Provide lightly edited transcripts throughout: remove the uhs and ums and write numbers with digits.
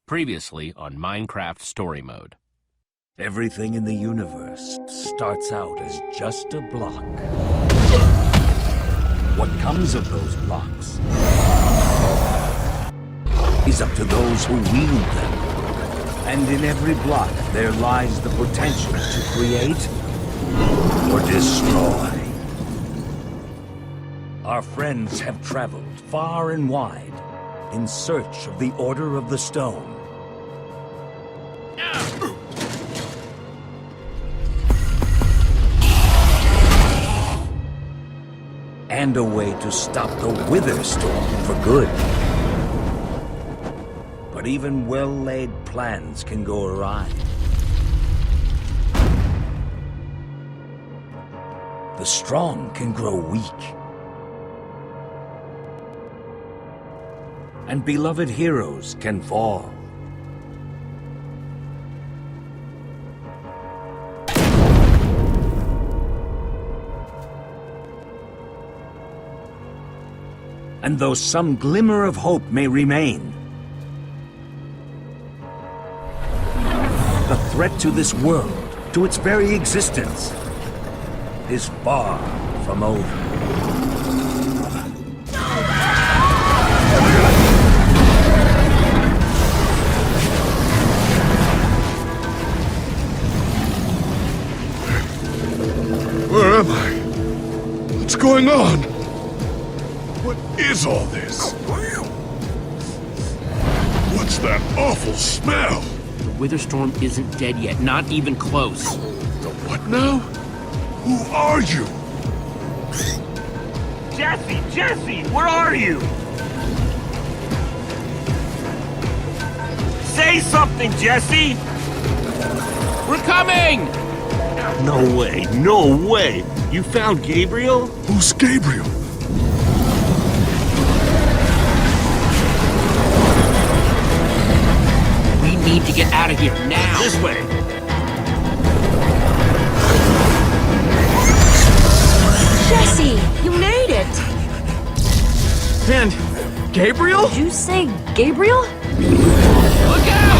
Previously on Minecraft Story Mode. Everything in the universe starts out as just a block. What comes of those blocks is up to those who wield them. And in every block, there lies the potential to create or destroy. Our friends have traveled far and wide in search of the Order of the Stone. And a way to stop the Wither Storm for good. But even well-laid plans can go awry. The strong can grow weak. And beloved heroes can fall. And though some glimmer of hope may remain, the threat to this world, to its very existence, is far from over. Where am I? What's going on? What is all this? What's that awful smell? The Wither Storm isn't dead yet, not even close. The what now? Who are you? Jesse, where are you? Say something, Jesse! We're coming! No way! You found Gabriel? Who's Gabriel? We need to get out of here now! This way! Jesse, you made it! And Gabriel? Did you say Gabriel? Look out!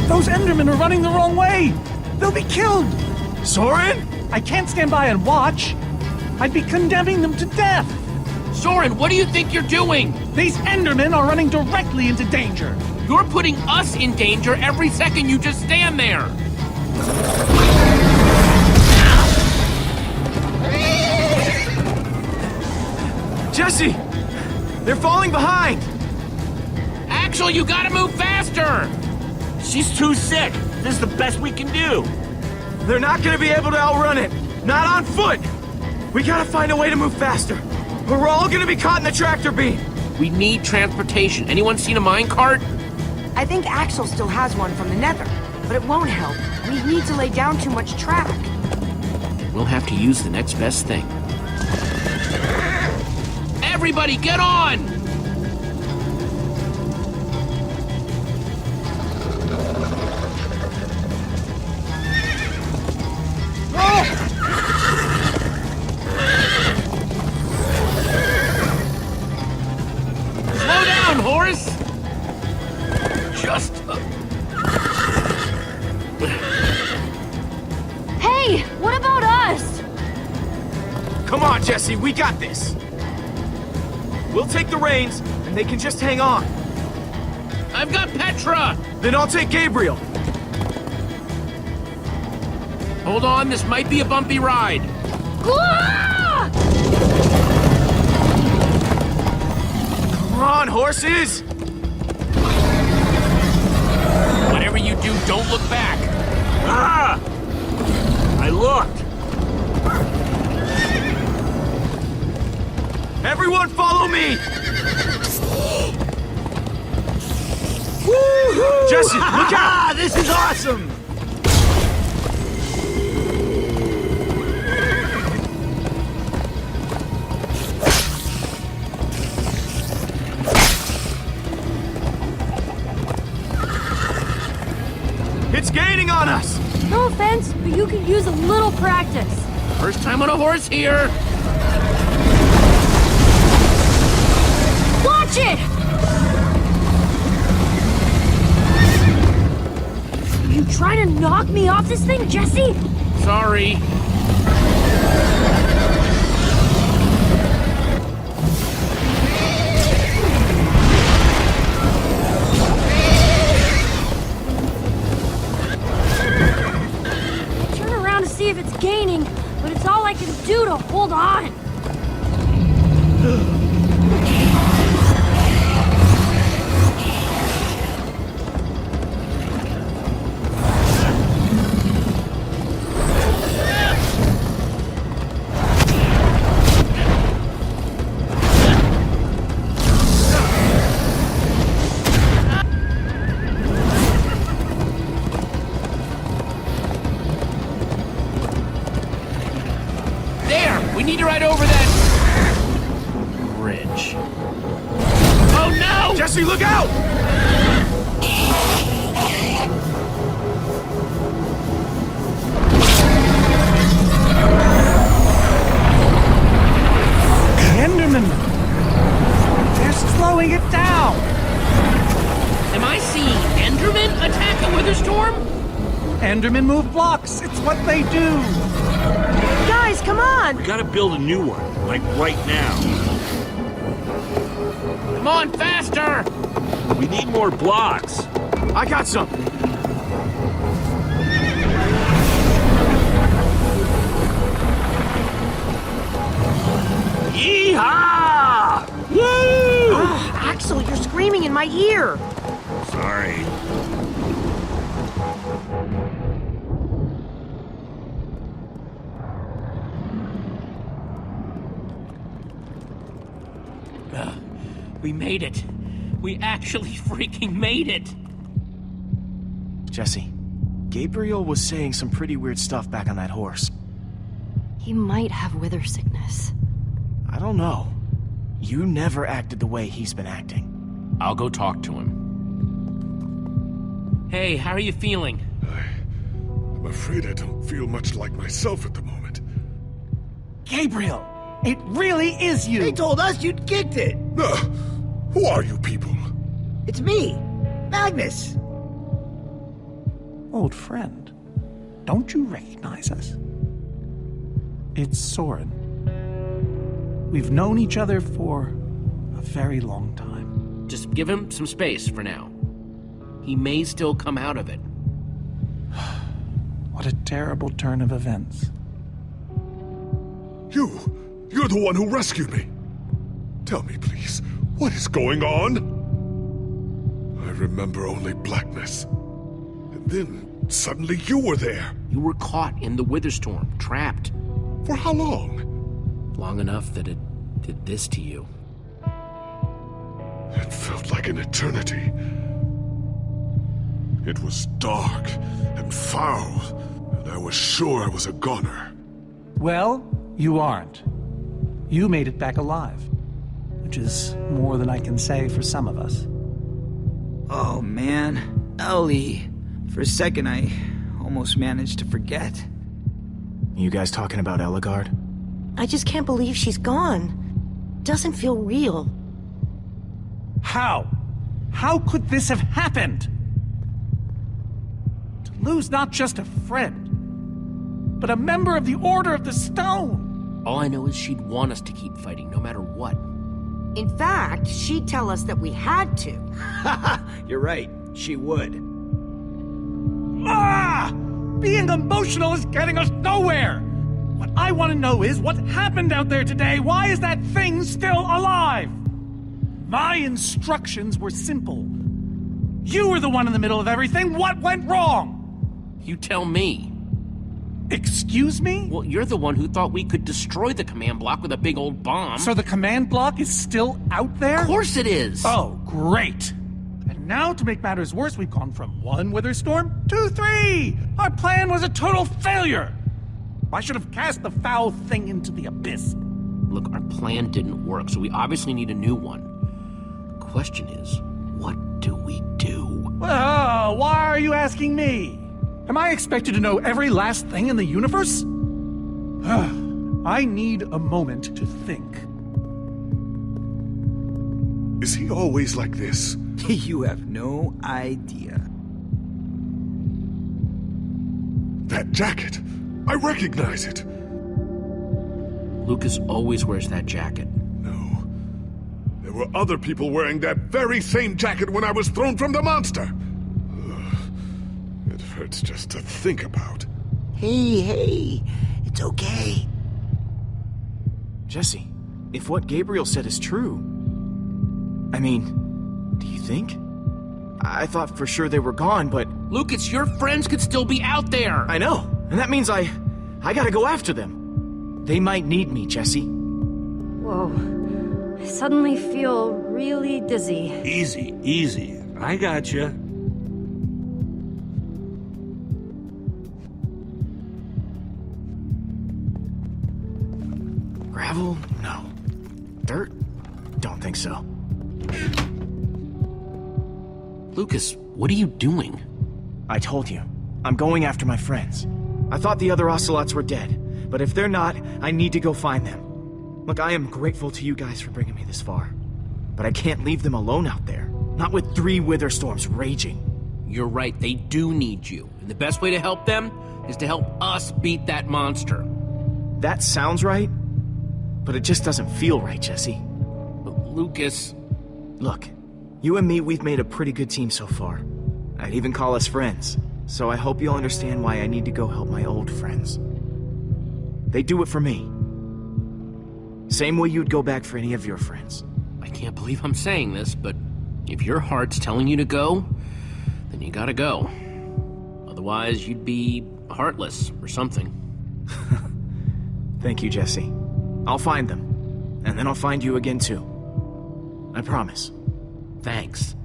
Those Endermen are running the wrong way! They'll be killed! Soren? I can't stand by and watch. I'd be condemning them to death! Soren, what do you think you're doing? These Endermen are running directly into danger! You're putting us in danger every second you just stand there! Jesse! They're falling behind! Axel, you gotta move faster! She's too sick. This is the best we can do. They're not gonna be able to outrun it! Not on foot! We gotta find a way to move faster, or we're all gonna be caught in the tractor beam! We need transportation. Anyone seen a minecart? I think Axel still has one from the Nether, but it won't help. We need to lay down too much track. We'll have to use the next best thing. Everybody, get on! Slow down, horse! Hey, what about us? Come on, Jesse, we got this! We'll take the reins, and they can just hang on. I've got Petra! Then I'll take Gabriel. Hold on, this might be a bumpy ride. Ah! Come on, horses! Whatever you do, don't look back. Ah! I looked. Everyone follow me! Woohoo! Jesse, look out! This is awesome! It's gaining on us! No offense, but you could use a little practice. First time on a horse here. Watch it! You trying to knock me off this thing, Jesse? Sorry. Turn around to see if it's gaining, but it's all I can do to hold on. There! We need to ride over that bridge. Oh no! Jesse, look out! Enderman! They're slowing it down! Am I seeing Enderman attack a Witherstorm? Endermen move blocks. It's what they do. Guys, come on! We gotta build a new one, like right now. Come on, faster! We need more blocks. I got some. Yeehaw! Woo! Axel, you're screaming in my ear. Sorry. We made it. We actually freaking made it. Jesse, Gabriel was saying some pretty weird stuff back on that horse. He might have wither sickness. I don't know. You never acted the way he's been acting. I'll go talk to him. Hey, how are you feeling? I'm afraid I don't feel much like myself at the moment. Gabriel, it really is you. They told us you'd kicked it. Who are you people? It's me, Magnus. Old friend, don't you recognize us? It's Soren. We've known each other for a very long time. Just give him some space for now. He may still come out of it. What a terrible turn of events. You're the one who rescued me. Tell me, please, what is going on? I remember only blackness. And then, suddenly you were there. You were caught in the Witherstorm, trapped. For how long? Long enough that it did this to you. It felt like an eternity. It was dark and foul, and I was sure I was a goner. Well, you aren't. You made it back alive, which is more than I can say for some of us. Oh man, Ellie. For a second I almost managed to forget. You guys talking about Eligard? I just can't believe she's gone. Doesn't feel real. How? How could this have happened? To lose not just a friend, but a member of the Order of the Stone. All I know is she'd want us to keep fighting, no matter what. In fact, she'd tell us that we had to. You're right, she would. Ah! Being emotional is getting us nowhere! What I want to know is what happened out there today? Why is that thing still alive? My instructions were simple. You were the one in the middle of everything. What went wrong? You tell me. Excuse me? Well, you're the one who thought we could destroy the command block with a big old bomb. So the command block is still out there? Of course it is! Oh, great. And now, to make matters worse, we've gone from 1 Witherstorm to 3! Our plan was a total failure! I should have cast the foul thing into the abyss. Look, our plan didn't work, so we obviously need a new one. The question is, what do we do? Well, why are you asking me? Am I expected to know every last thing in the universe? I need a moment to think. Is he always like this? You have no idea. That jacket! I recognize it! Lucas always wears that jacket. No. There were other people wearing that very same jacket when I was thrown from the monster! Ugh. It hurts just to think about. Hey, it's okay. Jesse, if what Gabriel said is true... I mean, do you think? I thought for sure they were gone, but... Lucas, your friends could still be out there! I know, and that means I gotta go after them. They might need me, Jesse. Whoa. I suddenly feel really dizzy. Easy, easy. I got you. Gravel? No. Dirt? Don't think so. Lucas, what are you doing? I told you. I'm going after my friends. I thought the other ocelots were dead, but if they're not, I need to go find them. Look, I am grateful to you guys for bringing me this far, but I can't leave them alone out there. Not with 3 wither storms raging. You're right, they do need you. And the best way to help them is to help us beat that monster. That sounds right, but it just doesn't feel right, Jesse. But Lucas... Look, you and me, we've made a pretty good team so far. I'd even call us friends, so I hope you'll understand why I need to go help my old friends. They do it for me. Same way you'd go back for any of your friends. I can't believe I'm saying this, but if your heart's telling you to go, then you gotta go. Otherwise, you'd be heartless or something. Thank you, Jesse. I'll find them, and then I'll find you again too. I promise. Thanks.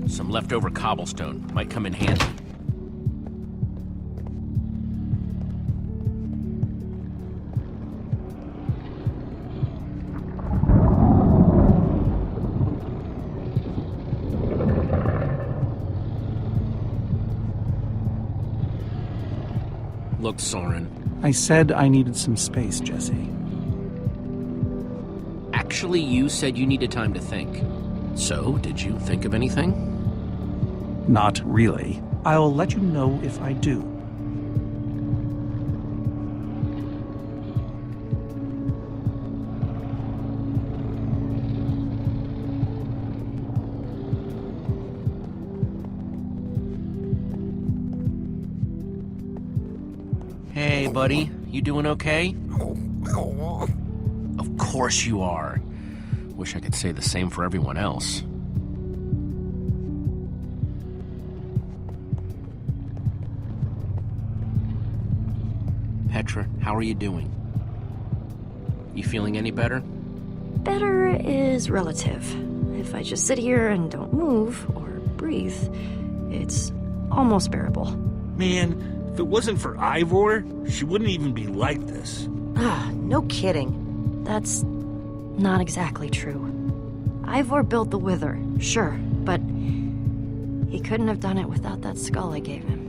Some leftover cobblestone might come in handy. Look, Soren. I said I needed some space, Jesse. Actually, you said you needed time to think. So, did you think of anything? Not really. I'll let you know if I do. Hey, buddy. You doing okay? Of course you are. Wish I could say the same for everyone else. Petra, how are you doing? You feeling any better? Better is relative. If I just sit here and don't move or breathe, it's almost bearable. Man, if it wasn't for Ivor, she wouldn't even be like this. No kidding. That's not exactly true. Ivor built the Wither, sure, but he couldn't have done it without that skull I gave him.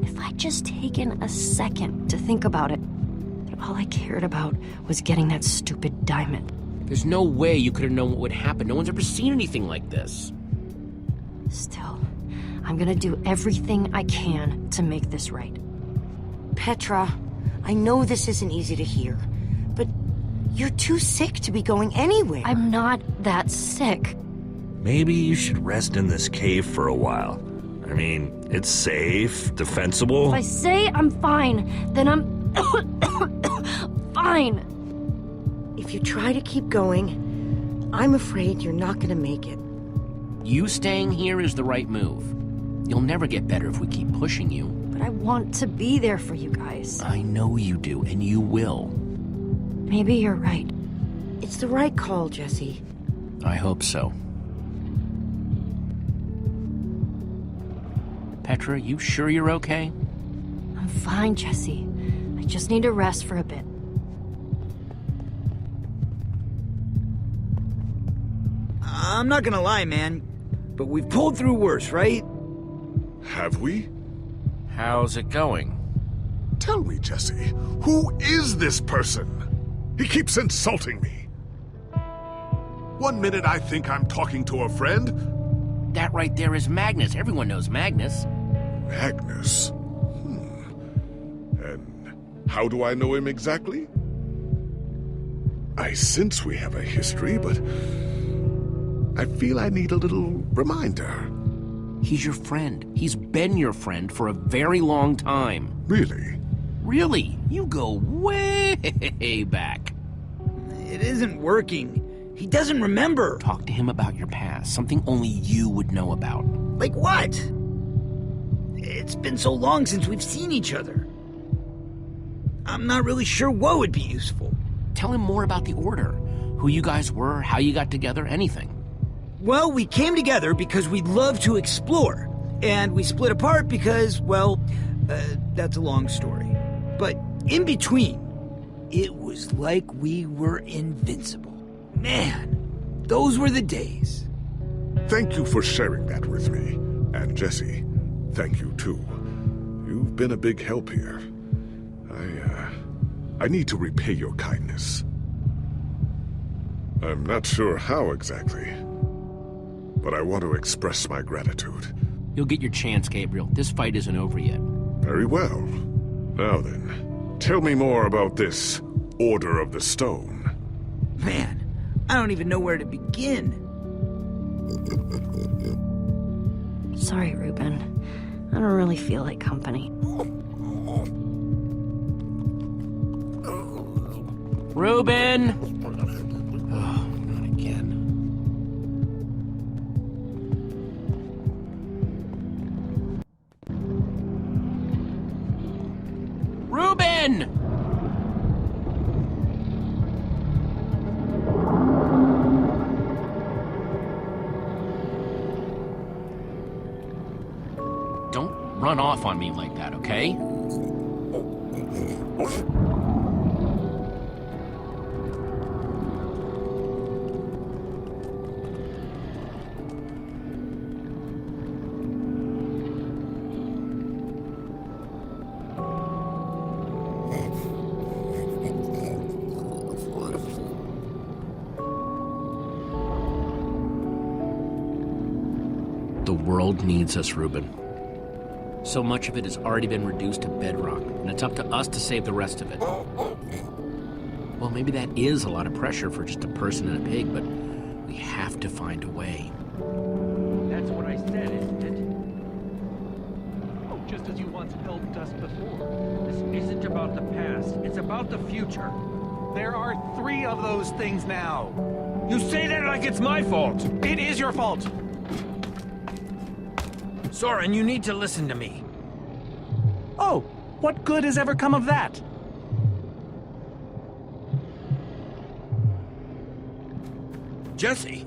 If I'd just taken a second to think about it, then all I cared about was getting that stupid diamond. There's no way you could have known what would happen. No one's ever seen anything like this. Still, I'm gonna do everything I can to make this right. Petra, I know this isn't easy to hear, but you're too sick to be going anywhere. I'm not that sick. Maybe you should rest in this cave for a while. I mean, it's safe, defensible. If I say I'm fine, then I'm fine. If you try to keep going, I'm afraid you're not gonna make it. You staying here is the right move. You'll never get better if we keep pushing you. But I want to be there for you guys. I know you do, and you will. Maybe you're right. It's the right call, Jesse. I hope so. Petra, you sure you're okay? I'm fine, Jesse. I just need to rest for a bit. I'm not gonna lie, man, but we've pulled through worse, right? Have we? How's it going? Tell me, Jesse, who is this person? He keeps insulting me. One minute I think I'm talking to a friend. That right there is Magnus. Everyone knows Magnus. Magnus? And how do I know him exactly? I sense we have a history, but I feel I need a little reminder. He's your friend. He's been your friend for a very long time. Really? Really? You go way back. It isn't working. He doesn't remember. Talk to him about your past, something only you would know about. Like what? It's been so long since we've seen each other. I'm not really sure what would be useful. Tell him more about the Order. Who you guys were, how you got together, anything. Well, we came together because we love to explore. And we split apart because, well, that's a long story. But in between, it was like we were invincible. Man, those were the days. Thank you for sharing that with me. And Jesse, thank you too. You've been a big help here. I need to repay your kindness. I'm not sure how exactly, but I want to express my gratitude. You'll get your chance, Gabriel. This fight isn't over yet. Very well. Now then, tell me more about this Order of the Stone. Man, I don't even know where to begin. Sorry, Ruben. I don't really feel like company. Ruben! Oh, not again. Ruben! Don't run off on me like that, okay? The world needs us, Ruben. So much of it has already been reduced to bedrock, and it's up to us to save the rest of it. Well, maybe that is a lot of pressure for just a person and a pig, but we have to find a way. That's what I said, isn't it? Oh, just as you once helped us before. This isn't about the past, it's about the future. There are 3 of those things now. You say that like it's my fault. It is your fault. Soren, you need to listen to me. Oh, what good has ever come of that? Jesse,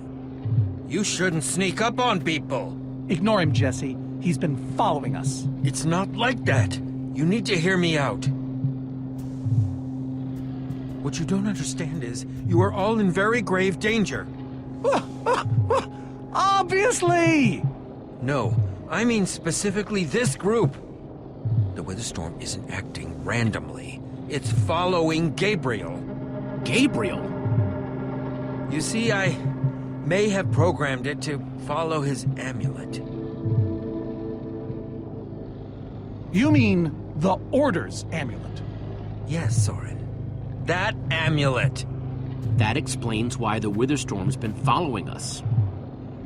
you shouldn't sneak up on people. Ignore him, Jesse. He's been following us. It's not like that. You need to hear me out. What you don't understand is, you are all in very grave danger. Obviously! No, I mean specifically this group. The weather storm isn't acting randomly. It's following Gabriel. Gabriel? You see, I may have programmed it to follow his amulet. You mean the Order's amulet? Yes, Soren. That amulet. That explains why the Witherstorm's been following us.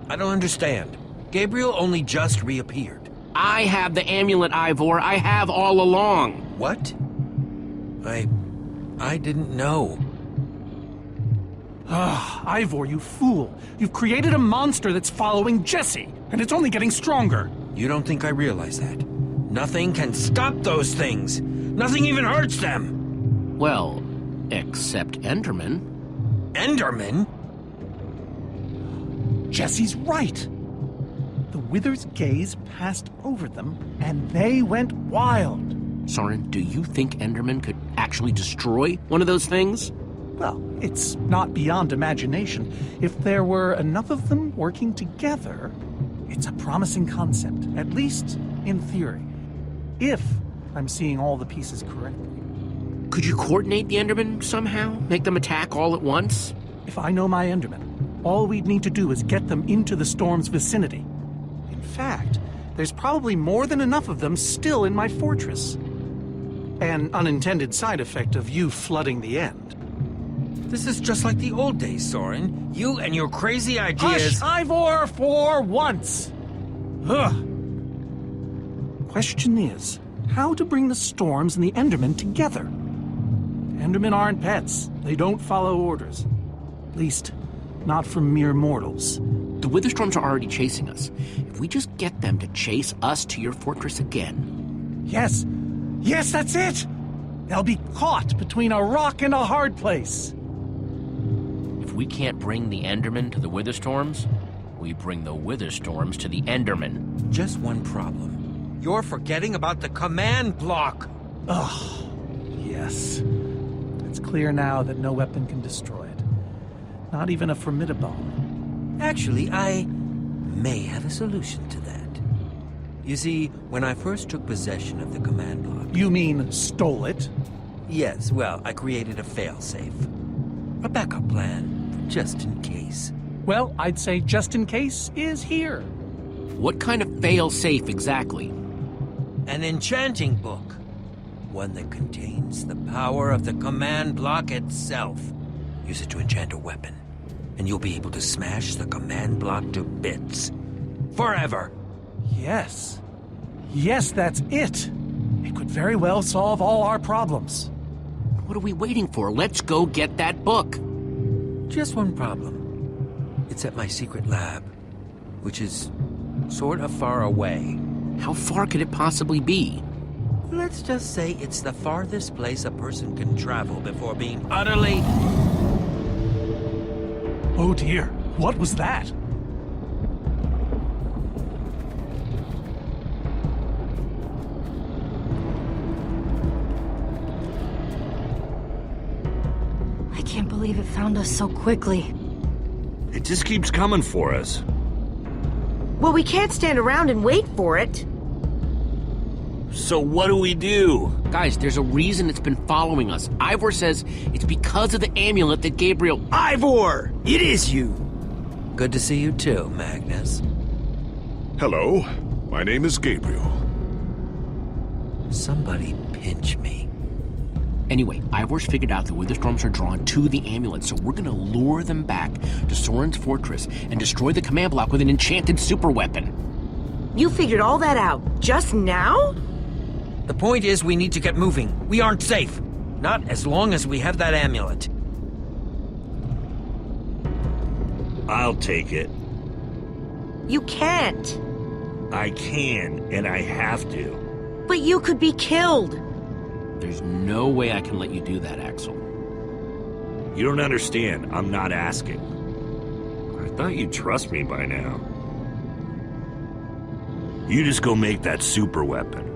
I don't understand. Gabriel only just reappeared. I have the amulet, Ivor. I have all along. What? I didn't know. Ah, Ivor, you fool. You've created a monster that's following Jesse, and it's only getting stronger. You don't think I realize that? Nothing can stop those things. Nothing even hurts them. Well, except Enderman. Enderman? Jesse's right. The Wither's gaze passed over them, and they went wild. Soren, do you think Enderman could actually destroy one of those things? Well, it's not beyond imagination. If there were enough of them working together, it's a promising concept, at least in theory. If I'm seeing all the pieces correctly. Could you coordinate the Endermen somehow? Make them attack all at once? If I know my Endermen, all we'd need to do is get them into the storm's vicinity. In fact, there's probably more than enough of them still in my fortress. An unintended side effect of you flooding the end. This is just like the old days, Soren. You and your crazy ideas... Hush, Ivor, for once! Ugh. Question is, how to bring the storms and the Endermen together? Endermen aren't pets. They don't follow orders. At least, not from mere mortals. The Witherstorms are already chasing us. If we just get them to chase us to your fortress again... Yes! Yes, that's it! They'll be caught between a rock and a hard place. If we can't bring the Endermen to the Witherstorms, we bring the Witherstorms to the Endermen. Just one problem. You're forgetting about the command block. Ugh. Yes. It's clear now that no weapon can destroy it. Not even a formidable. Actually, I may have a solution to that. You see, when I first took possession of the command block... You mean stole it? Yes, well, I created a failsafe. A backup plan, for just in case. Well, I'd say just in case is here. What kind of fail-safe exactly? An enchanting book. One that contains the power of the command block itself. Use it to enchant a weapon, and you'll be able to smash the command block to bits. Forever! Yes. Yes, that's it. It could very well solve all our problems. What are we waiting for? Let's go get that book. Just one problem. It's at my secret lab, which is sort of far away. How far could it possibly be? Let's just say it's the farthest place a person can travel before being utterly... Oh dear, what was that? I can't believe it found us so quickly. It just keeps coming for us. Well, we can't stand around and wait for it. So what do we do? Guys, there's a reason it's been following us. Ivor says it's because of the amulet that Gabriel... Ivor! It is you! Good to see you too, Magnus. Hello, my name is Gabriel. Somebody pinch me. Anyway, Ivor's figured out the Witherstorms are drawn to the amulet, so we're gonna lure them back to Soren's fortress and destroy the command block with an enchanted superweapon. You figured all that out just now? The point is we need to get moving. We aren't safe. Not as long as we have that amulet. I'll take it. You can't. I can, and I have to. But you could be killed. There's no way I can let you do that, Axel. You don't understand. I'm not asking. I thought you'd trust me by now. You just go make that super weapon.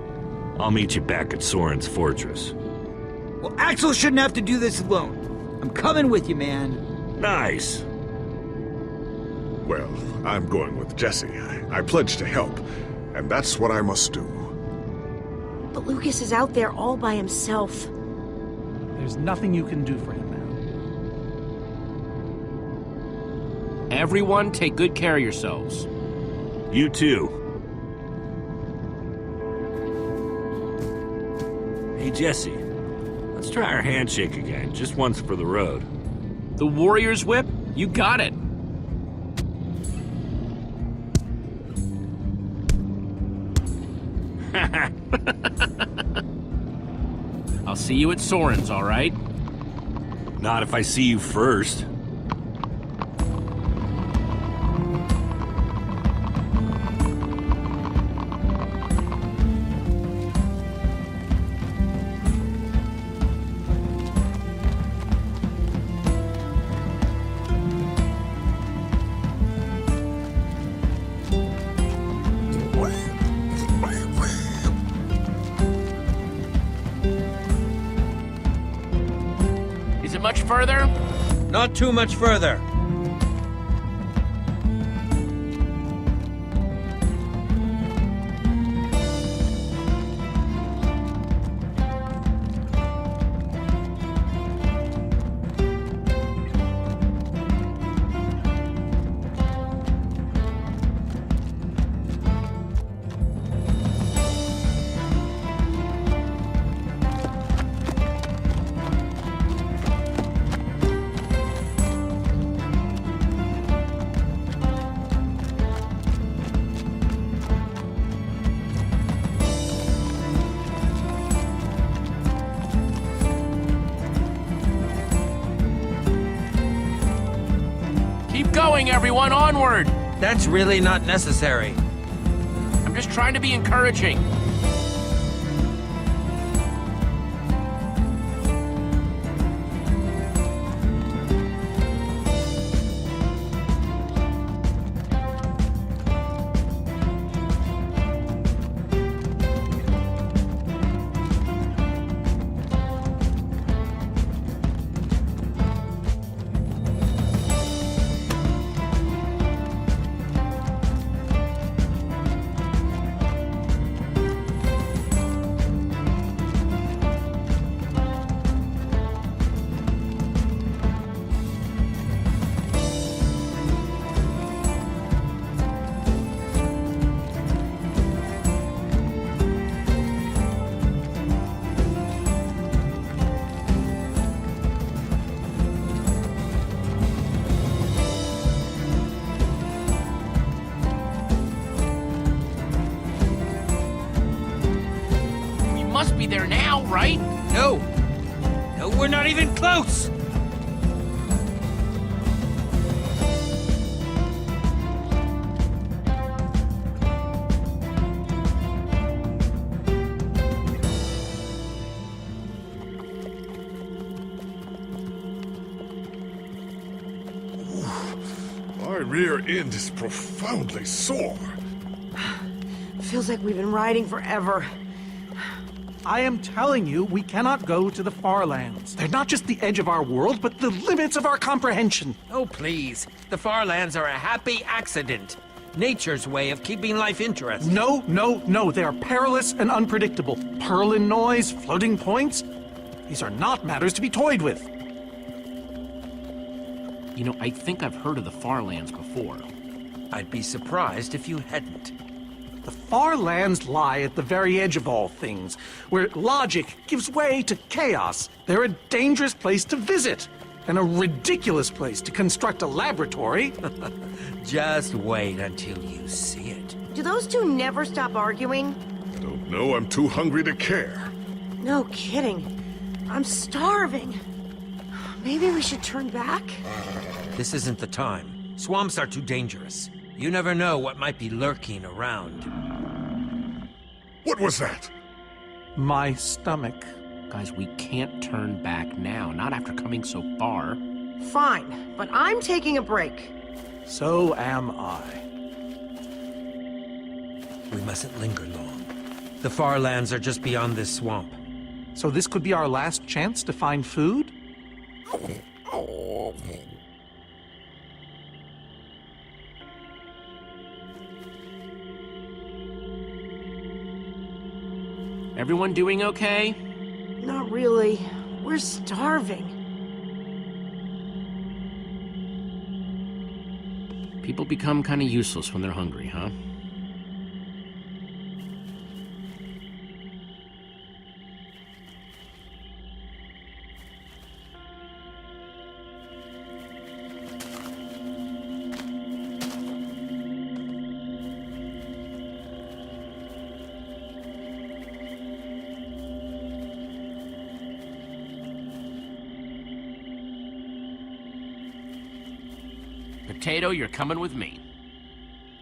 I'll meet you back at Soren's fortress. Well, Axel shouldn't have to do this alone. I'm coming with you, man. Nice. Well, I'm going with Jesse. I pledged to help, and that's what I must do. But Lucas is out there all by himself. There's nothing you can do for him now. Everyone, take good care of yourselves. You too. Hey, Jesse. Let's try our handshake again, just once for the road. The Warrior's Whip? You got it. I'll see you at Soren's, all right? Not if I see you first. it much further? Not too much further. Going, everyone, onward! That's really not necessary. I'm just trying to be encouraging. Must be there now, right? No! No, we're not even close! My rear end is profoundly sore. Feels like we've been riding forever. I am telling you, we cannot go to the far lands. They're not just the edge of our world, but the limits of our comprehension. Oh, please. The far lands are a happy accident. Nature's way of keeping life interesting. No, no, no. They are perilous and unpredictable. Purlin noise, floating points. These are not matters to be toyed with. You know, I think I've heard of the far lands before. I'd be surprised if you hadn't. The far lands lie at the very edge of all things, where logic gives way to chaos. They're a dangerous place to visit, and a ridiculous place to construct a laboratory. Just wait until you see it. Do those two never stop arguing? I don't know, I'm too hungry to care. No kidding. I'm starving. Maybe we should turn back? This isn't the time. Swamps are too dangerous. You never know what might be lurking around. What was that? My stomach. Guys, we can't turn back now, not after coming so far. Fine, but I'm taking a break. So am I. We mustn't linger long. The far lands are just beyond this swamp. So this could be our last chance to find food? Everyone doing okay? Not really. We're starving. People become kind of useless when they're hungry, huh? Potato, you're coming with me.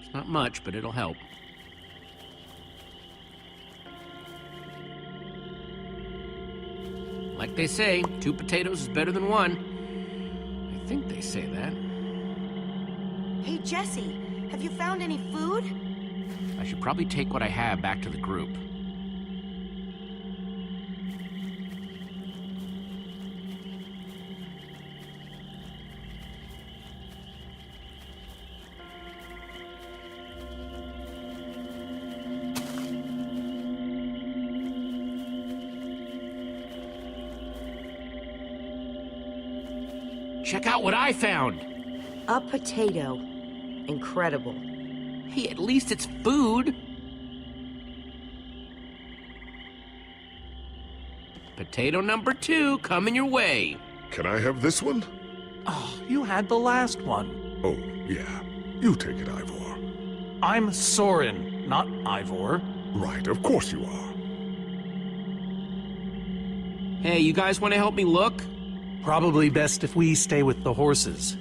It's not much, but it'll help. Like they say, 2 potatoes is better than 1. I think they say that. Hey, Jesse, have you found any food? I should probably take what I have back to the group. Check out what I found. A potato. Incredible. Hey, at least it's food. Potato number 2 coming your way. Can I have this one? Oh, you had the last one. Oh, yeah. You take it, Ivor. I'm Soren, not Ivor. Right, of course you are. Hey, you guys want to help me look? Probably best if we stay with the horses.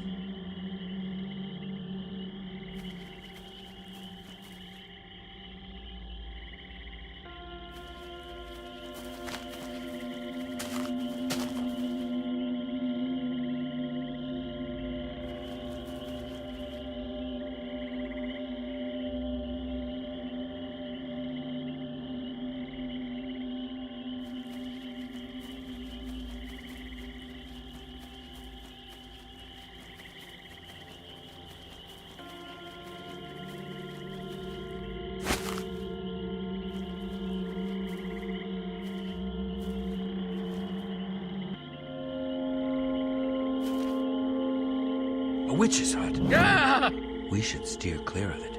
A witch's hut. Ah! We should steer clear of it.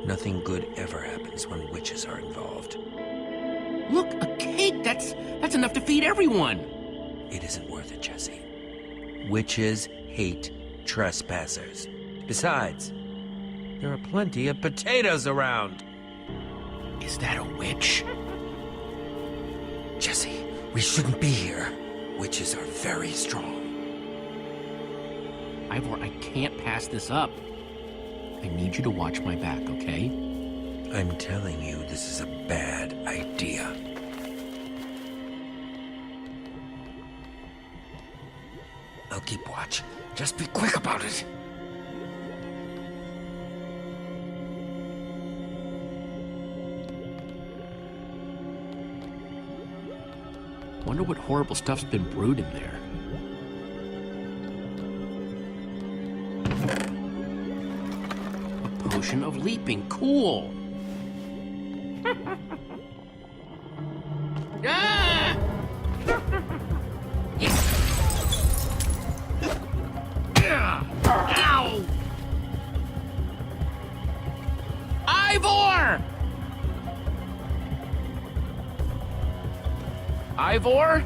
Nothing good ever happens when witches are involved. Look, a cake! That's enough to feed everyone! It isn't worth it, Jesse. Witches hate trespassers. Besides, there are plenty of potatoes around. Is that a witch? Jesse, we shouldn't be here. Witches are very strong. Ivor, I can't pass this up. I need you to watch my back, okay? I'm telling you, this is a bad idea. I'll keep watch. Just be quick about it. Wonder what horrible stuff's been brewed in there. A potion of leaping. Cool. Ah! Ow! Ivor! Ivor?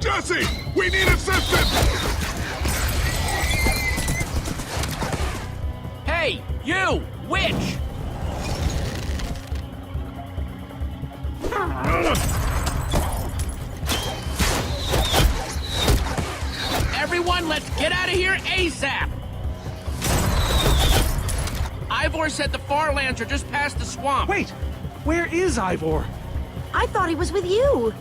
Jesse! We need assistance! Hey, you! Witch! Everyone, let's get out of here ASAP! Ivor said the far lands are just past the swamp. Wait! Where is Ivor? I thought he was with you.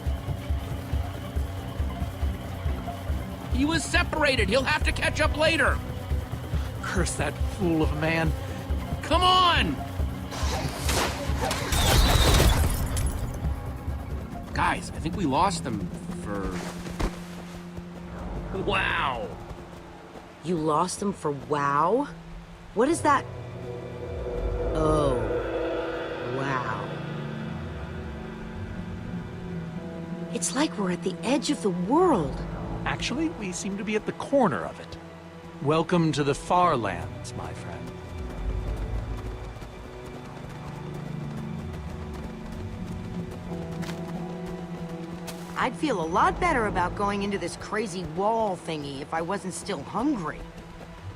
He was separated. He'll have to catch up later. Curse that fool of a man. Come on! Guys, I think we lost them for... Wow! You lost them for WoW? What is that? Oh, wow. It's like we're at the edge of the world. Actually, we seem to be at the corner of it. Welcome to the far lands, my friend. I'd feel a lot better about going into this crazy wall thingy if I wasn't still hungry.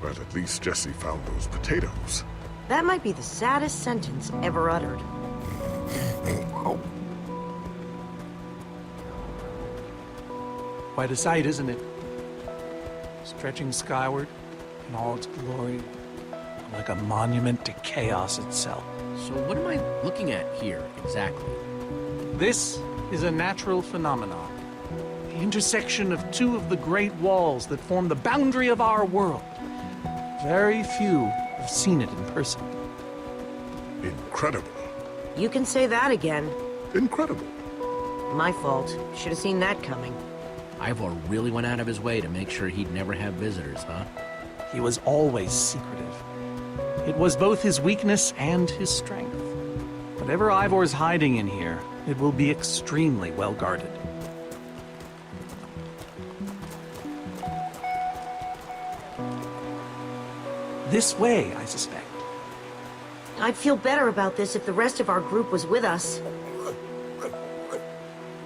Well, at least Jesse found those potatoes. That might be the saddest sentence ever uttered. Quite a sight, isn't it? Stretching skyward in all its glory, like a monument to chaos itself. So what am I looking at here, exactly? This is a natural phenomenon. The intersection of two of the great walls that form the boundary of our world. Very few have seen it in person. Incredible. You can say that again. Incredible. My fault. Should have seen that coming. Ivor really went out of his way to make sure he'd never have visitors, huh? He was always secretive. It was both his weakness and his strength. Whatever Ivor's hiding in here It will be extremely well guarded. This way, I suspect. I'd feel better about this if the rest of our group was with us.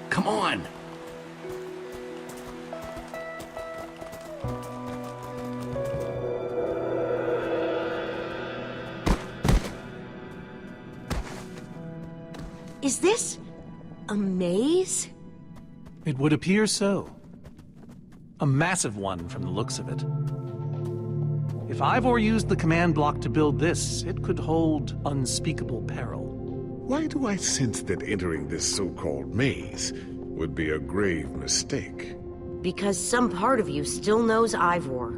Come on! Is this a maze? It would appear so. A massive one from the looks of it. If Ivor used the command block to build this, it could hold unspeakable peril. Why do I sense that entering this so-called maze would be a grave mistake? Because some part of you still knows Ivor.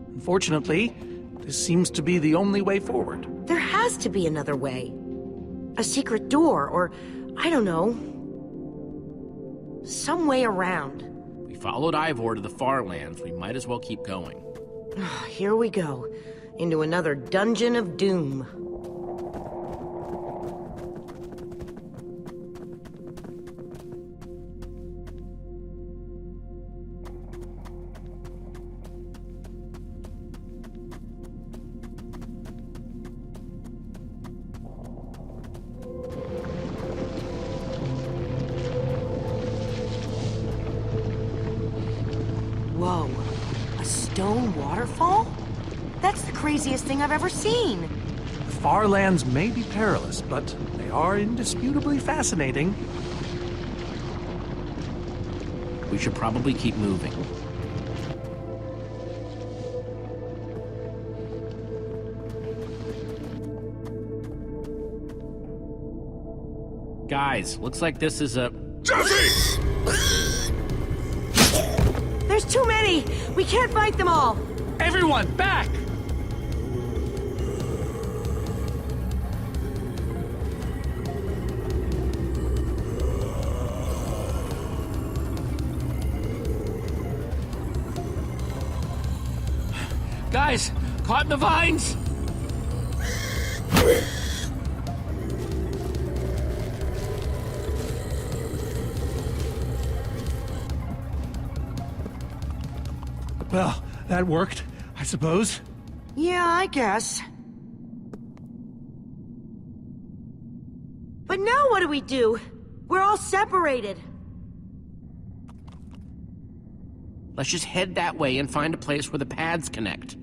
Unfortunately, this seems to be the only way forward. There has to be another way. A secret door, or, I don't know, some way around. We followed Ivor to the far lands. We might as well keep going. Here we go, into another dungeon of doom. Whoa. A stone waterfall? That's the craziest thing I've ever seen. The far lands may be perilous, but they are indisputably fascinating. We should probably keep moving. Guys, looks like this is a... Jesse! There's too many! We can't fight them all! Everyone, back! Guys, caught in the vines! Well, that worked, I suppose. Yeah, I guess. But now what do we do? We're all separated. Let's just head that way and find a place where the paths connect.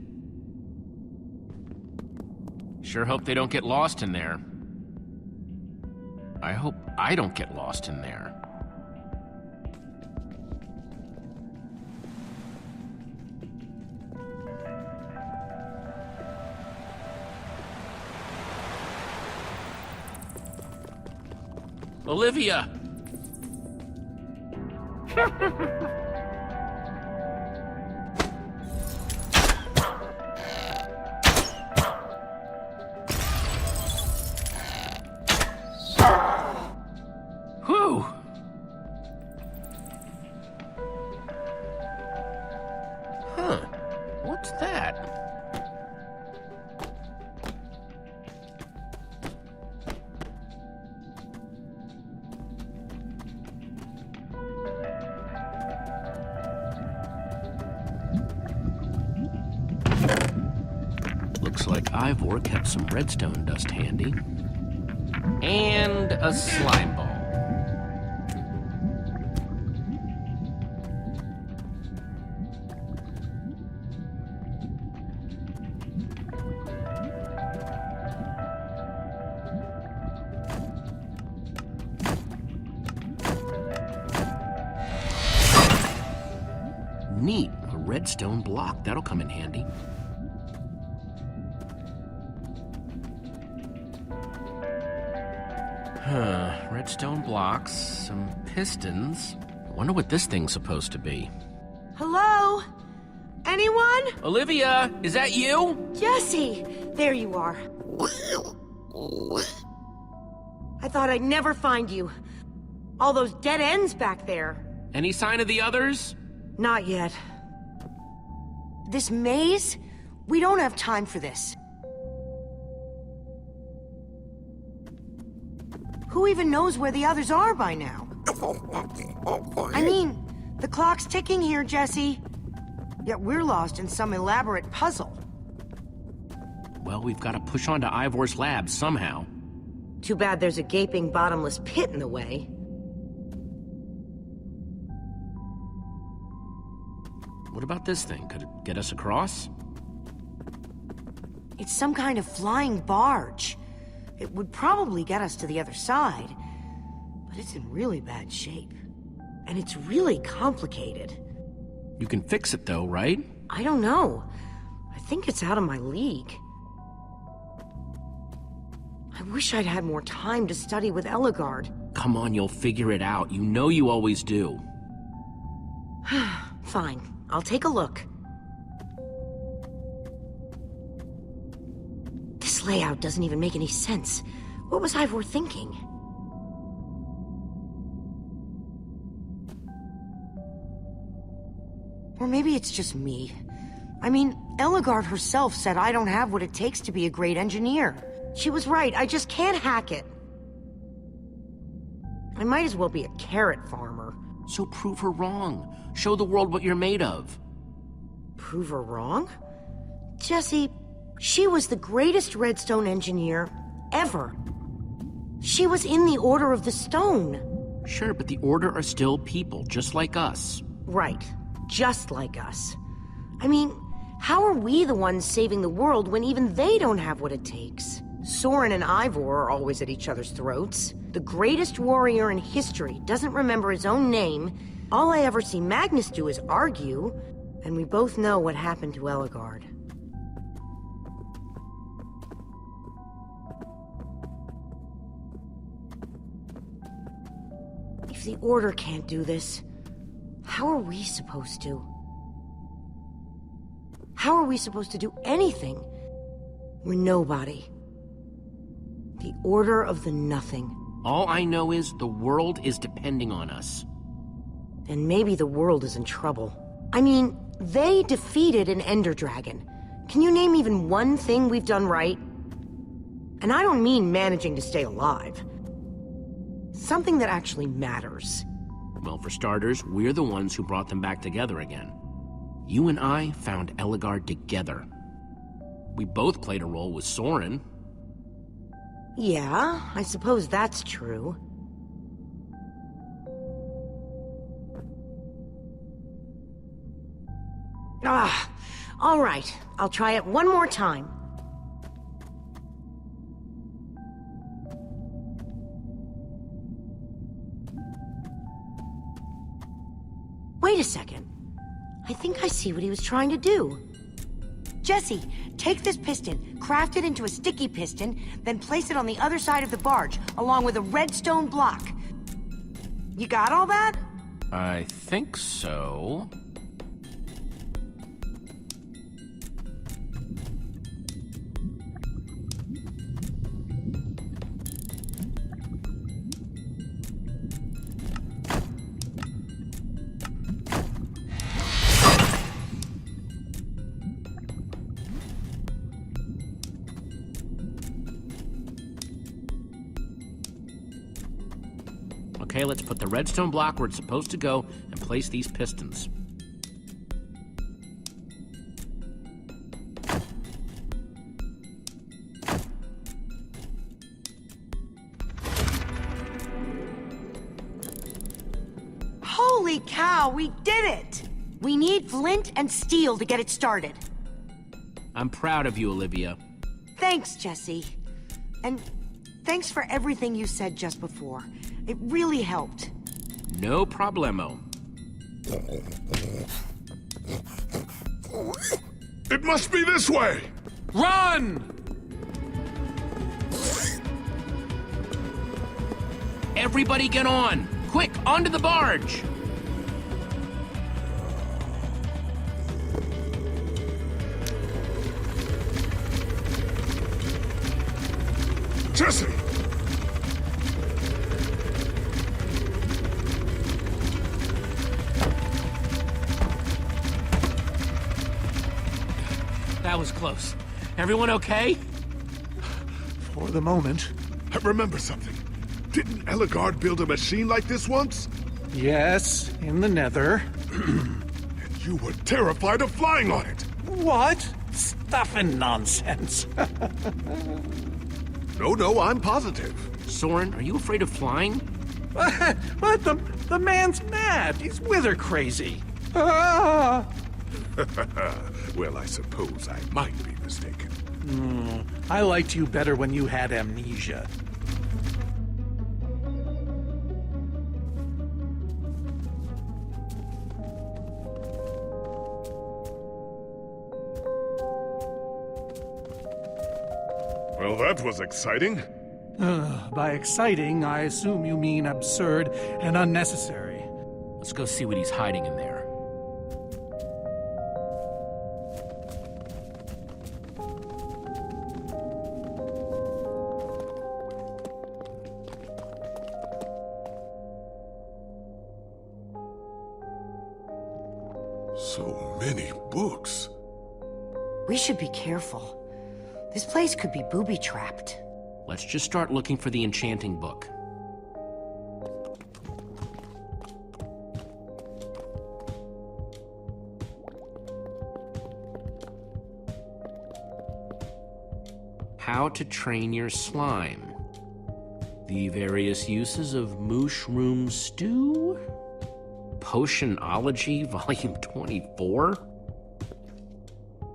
Sure hope they don't get lost in there. I hope I don't get lost in there. Olivia! Whew! Huh. What's that? Looks like Ivor kept some redstone dust handy. And a slime ball. Neat, a redstone block. That'll come in handy. Redstone blocks, some pistons. I wonder what this thing's supposed to be. Hello? Anyone? Olivia, is that you? Jesse! There you are. I thought I'd never find you. All those dead ends back there. Any sign of the others? Not yet. This maze? We don't have time for this. Who Who even knows where the others are by now? I mean, the clock's ticking here, Jesse. Yet we're lost in some elaborate puzzle. Well, we've got to push on to Ivor's lab somehow. Too bad there's a gaping bottomless pit in the way. What about this thing? Could it get us across? It's some kind of flying barge. It would probably get us to the other side. But it's in really bad shape. And it's really complicated. You can fix it though, right? I don't know. I think it's out of my league. I wish I'd had more time to study with Eligard. Come on, you'll figure it out. You know you always do. Fine, I'll take a look. This layout doesn't even make any sense. What was Ivor thinking? Or maybe it's just me. I mean, Eligard herself said I don't have what it takes to be a great engineer. She was right, I just can't hack it. I might as well be a carrot farmer. So prove her wrong. Show the world what you're made of. Prove her wrong? Jesse, she was the greatest redstone engineer ever. She was in the Order of the Stone. Sure, but the Order are still people, just like us. Right, just like us. I mean, how are we the ones saving the world when even they don't have what it takes? Soren and Ivor are always at each other's throats. The greatest warrior in history doesn't remember his own name. All I ever see Magnus do is argue, and we both know what happened to Eligard. If the Order can't do this, how are we supposed to? How are we supposed to do anything? We're nobody. The Order of the Nothing. All I know is the world is depending on us. And maybe the world is in trouble. I mean, they defeated an Ender Dragon. Can you name even one thing we've done right? And I don't mean managing to stay alive. Something that actually matters. Well, for starters, we're the ones who brought them back together again. You and I found Eligard together. We both played a role with Soren. Yeah, I suppose that's true. All right. I'll try it one more time. Wait a second. I think I see what he was trying to do. Jesse, take this piston, craft it into a sticky piston, then place it on the other side of the barge, along with a redstone block. You got all that? I think so. Okay, let's put the redstone block where it's supposed to go and place these pistons. Holy cow, we did it! We need flint and steel to get it started. I'm proud of you, Olivia. Thanks, Jesse. And thanks for everything you said just before. It really helped. No problemo. It must be this way! Run! Everybody get on! Quick, onto the barge! Jesse! That was close. Everyone okay? For the moment. I remember something. Didn't Eligard build a machine like this once? Yes, in the Nether. And you were terrified of flying on it! What? Stuff and nonsense. No, I'm positive. Soren, are you afraid of flying? But the man's mad. He's wither crazy. Ah! Well, I suppose I might be mistaken. I liked you better when you had amnesia. Well, that was exciting. By exciting, I assume you mean absurd and unnecessary. Let's go see what he's hiding in there. So many books. We should be careful. This place could be booby-trapped. Let's just start looking for the enchanting book. How to train your slime. The various uses of mushroom stew? Potionology, Volume 24?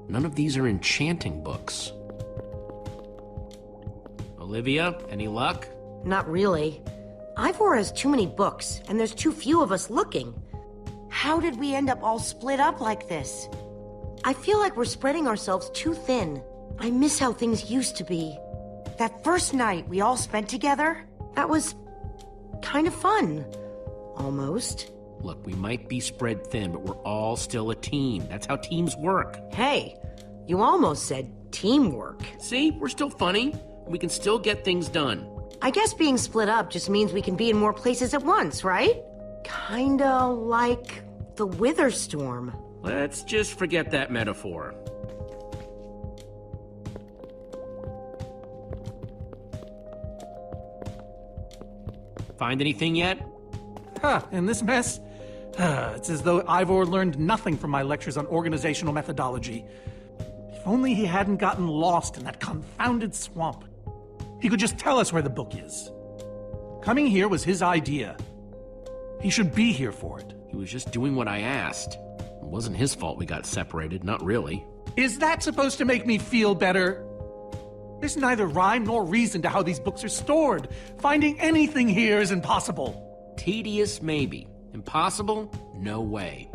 None of these are enchanting books. Olivia, any luck? Not really. Ivor has too many books, and there's too few of us looking. How did we end up all split up like this? I feel like we're spreading ourselves too thin. I miss how things used to be. That first night we all spent together, that was kind of fun. Almost. Look, we might be spread thin, but we're all still a team. That's how teams work. Hey, you almost said teamwork. See, we're still funny. We can still get things done. I guess being split up just means we can be in more places at once, right? Kinda like the Wither Storm. Let's just forget that metaphor. Find anything yet? In this mess? It's as though Ivor learned nothing from my lectures on organizational methodology. If only he hadn't gotten lost in that confounded swamp. He could just tell us where the book is. Coming here was his idea. He should be here for it. He was just doing what I asked. It wasn't his fault we got separated, not really. Is that supposed to make me feel better? There's neither rhyme nor reason to how these books are stored. Finding anything here is impossible. Tedious, maybe. Impossible? No way.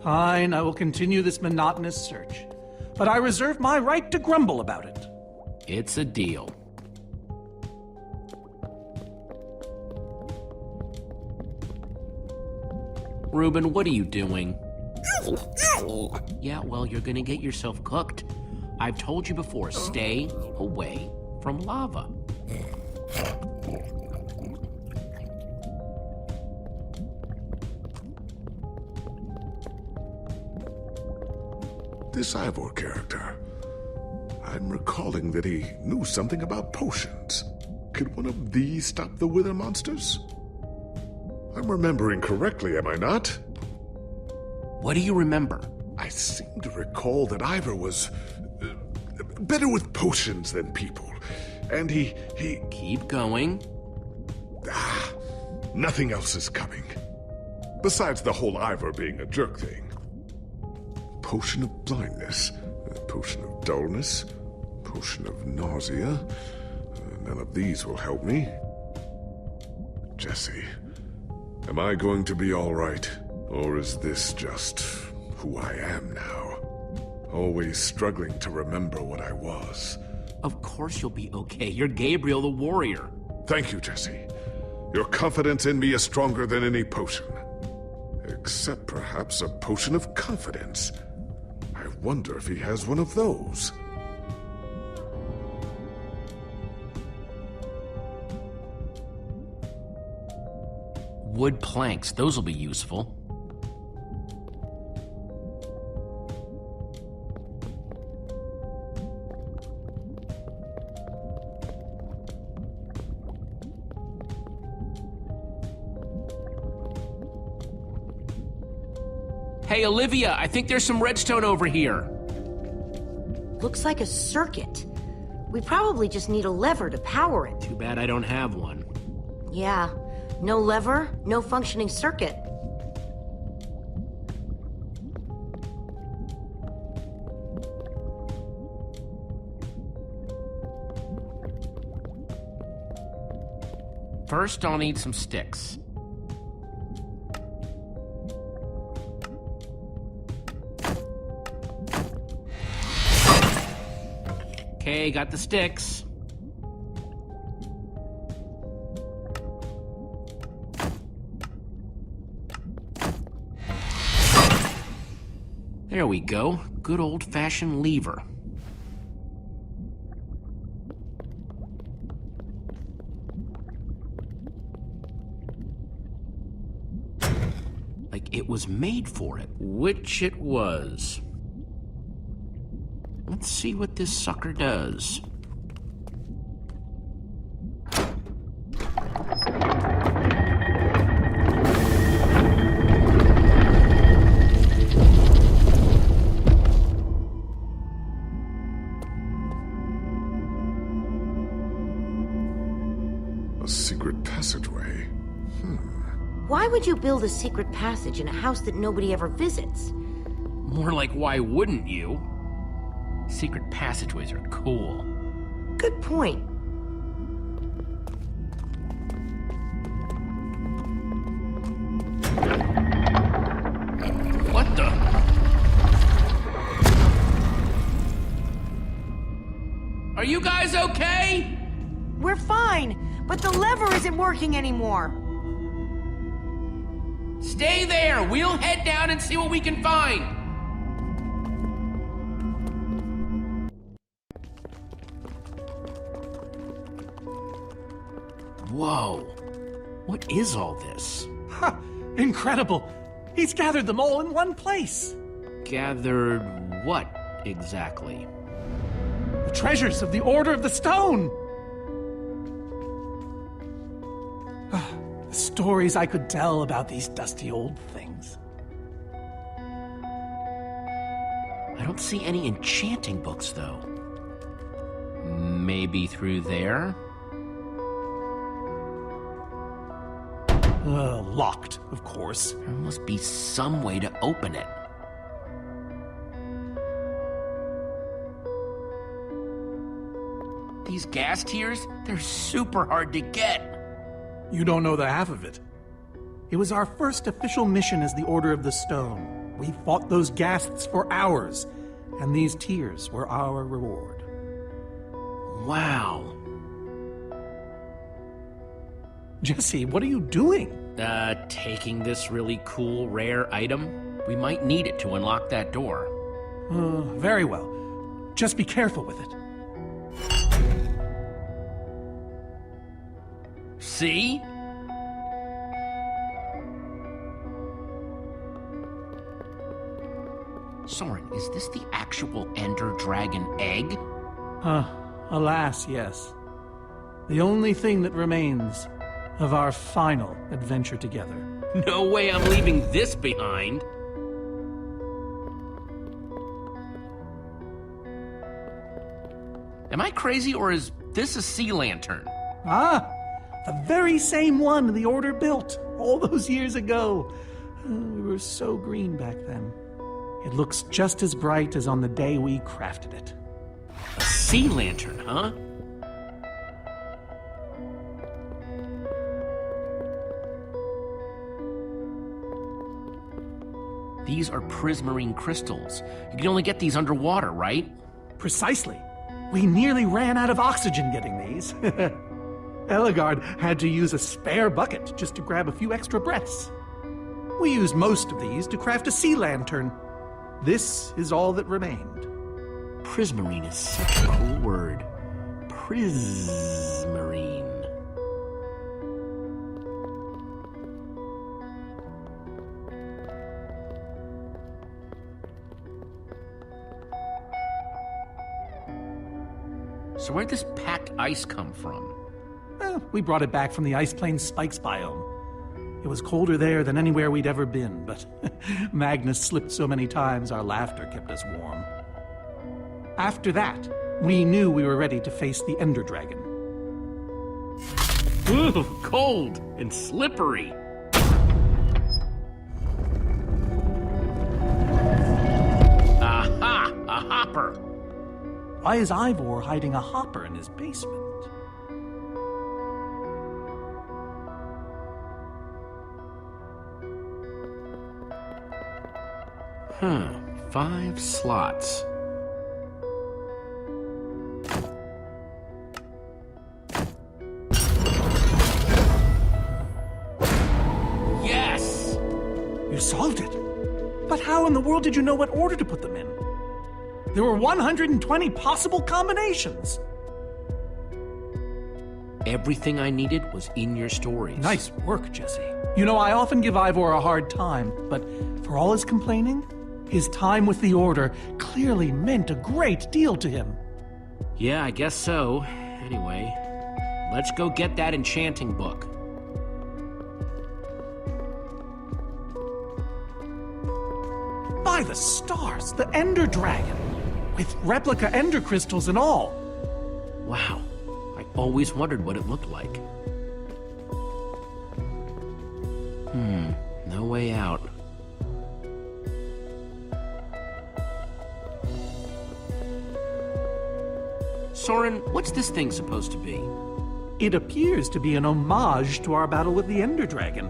Fine, I will continue this monotonous search. But I reserve my right to grumble about it. It's a deal. Reuben, what are you doing? Yeah, well, you're gonna get yourself cooked. I've told you before, stay away from lava. This Ivor character. I'm recalling that he knew something about potions. Could one of these stop the Wither monsters? I'm remembering correctly, am I not? What do you remember? I seem to recall that Ivor was better with potions than people. And he... Keep going. Nothing else is coming. Besides the whole Ivor being a jerk thing. Potion of blindness, potion of dullness, potion of nausea. None of these will help me. Jesse, am I going to be all right? Or is this just who I am now? Always struggling to remember what I was. Of course you'll be okay. You're Gabriel the warrior. Thank you, Jesse. Your confidence in me is stronger than any potion. Except perhaps a potion of confidence. I wonder if he has one of those. Wood planks, those will be useful. Hey, Olivia, I think there's some redstone over here. Looks like a circuit. We probably just need a lever to power it. Too bad I don't have one. Yeah, no lever, no functioning circuit. First, I'll need some sticks. Okay, got the sticks. There we go. Good old-fashioned lever. Like it was made for it, which it was. Let's see what this sucker does. A secret passageway. Why would you build a secret passage in a house that nobody ever visits? More like, why wouldn't you? Secret passageways are cool. Good point. What the? Are you guys okay? We're fine, but the lever isn't working anymore. Stay there. We'll head down and see what we can find. Whoa. What is all this? Ha! Incredible! He's gathered them all in one place. Gathered what exactly? The treasures of the Order of the Stone. The stories I could tell about these dusty old things. I don't see any enchanting books, though. Maybe through there? Locked, of course. There must be some way to open it. These gas tiers, they're super hard to get. You don't know the half of it. It was our first official mission as the Order of the Stone. We fought those ghasts for hours, and these tears were our reward. Wow. Jesse, what are you doing? Taking this really cool, rare item. We might need it to unlock that door. Very well. Just be careful with it. See? Soren, is this the actual Ender Dragon egg? Alas, yes. The only thing that remains of our final adventure together. No way I'm leaving this behind. Am I crazy, or is this a sea lantern? Ah, the very same one the Order built all those years ago. We were so green back then. It looks just as bright as on the day we crafted it. A sea lantern, huh? These are prismarine crystals. You can only get these underwater, right? Precisely. We nearly ran out of oxygen getting these. Eligard had to use a spare bucket just to grab a few extra breaths. We used most of these to craft a sea lantern. This is all that remained. Prismarine is such a cool word. Prismarine. So where'd this packed ice come from? We brought it back from the Ice Plains Spikes biome. It was colder there than anywhere we'd ever been, but Magnus slipped so many times our laughter kept us warm. After that, we knew we were ready to face the Ender Dragon. Ooh, cold and slippery. Aha! A hopper! Why is Ivor hiding a hopper in his basement? 5 slots. Yes! You solved it. But how in the world did you know what order to put them in? There were 120 possible combinations. Everything I needed was in your stories. Nice work, Jesse. You know, I often give Ivor a hard time, but for all his complaining, his time with the Order clearly meant a great deal to him. Yeah, I guess so. Anyway, let's go get that enchanting book. By the stars, the Ender Dragon, with replica Ender crystals and all. Wow, I always wondered what it looked like. No way out. Soren, what's this thing supposed to be? It appears to be an homage to our battle with the Ender Dragon.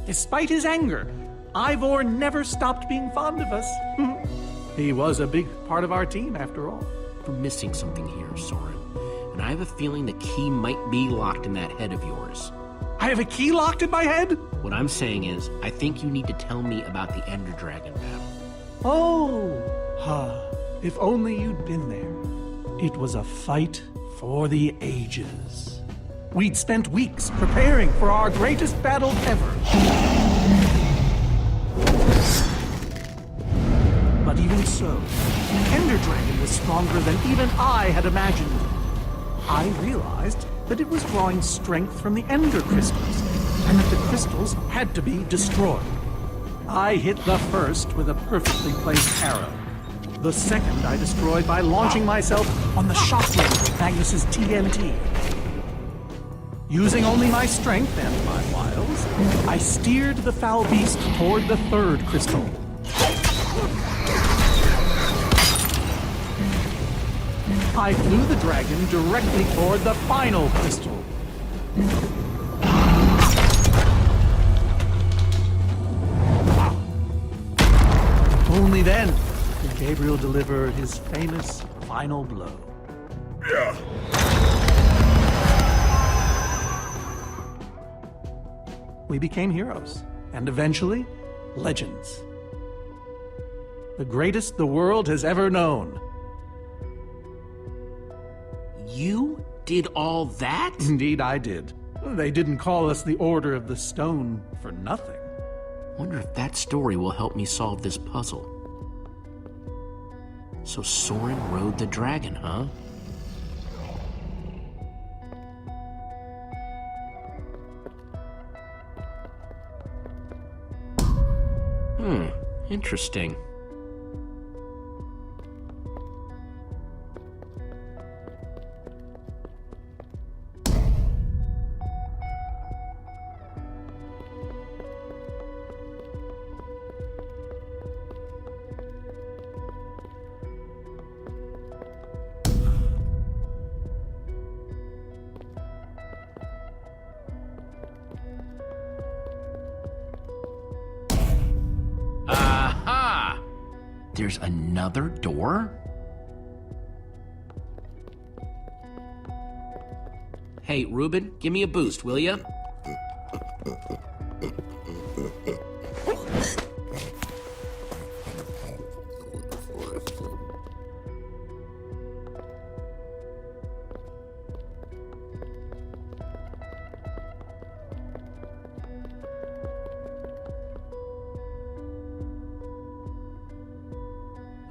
Despite his anger, Ivor never stopped being fond of us. He was a big part of our team, after all. We're missing something here, Soren. And I have a feeling the key might be locked in that head of yours. I have a key locked in my head? What I'm saying is, I think you need to tell me about the Ender Dragon battle. Oh, if only you'd been there. It was a fight for the ages. We'd spent weeks preparing for our greatest battle ever. But even so, the Ender Dragon was stronger than even I had imagined. I realized that it was drawing strength from the Ender crystals, and that the crystals had to be destroyed. I hit the first with a perfectly placed arrow. The second I destroyed by launching myself on the shockwave of Magnus's TNT. Using only my strength and my wiles, I steered the foul beast toward the third crystal. I flew the dragon directly toward the final crystal. Only then did Gabriel deliver his famous final blow. We became heroes, and eventually, legends. The greatest the world has ever known. You did all that? Indeed, I did. They didn't call us the Order of the Stone for nothing. Wonder if that story will help me solve this puzzle. So Soren rode the dragon, huh? Interesting. There's another door? Hey, Ruben, give me a boost, will ya?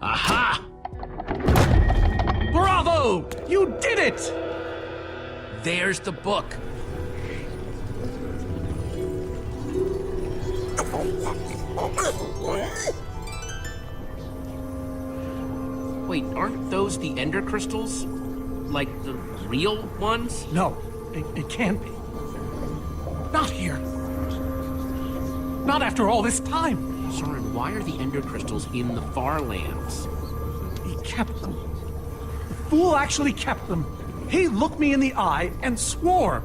Aha! Bravo! You did it! There's the book. Wait, aren't those the ender crystals? Like the real ones? No, it can't be. Not here. Not after all this time. Soren, why are the ender crystals in the far lands? He kept them. The fool actually kept them. He looked me in the eye and swore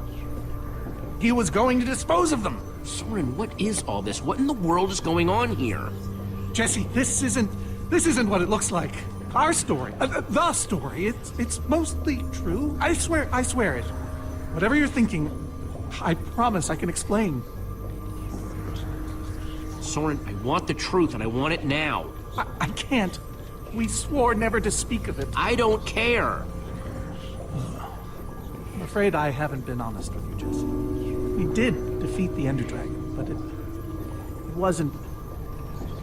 he was going to dispose of them. Soren, what is all this? What in the world is going on here? Jesse, this isn't what it looks like. Our story, the story, it's mostly true. I swear it. Whatever you're thinking, I promise I can explain. Soren, I want the truth and I want it now. I can't. We swore never to speak of it. I don't care. I'm afraid I haven't been honest with you, Jesse. We did defeat the Ender Dragon, but it wasn't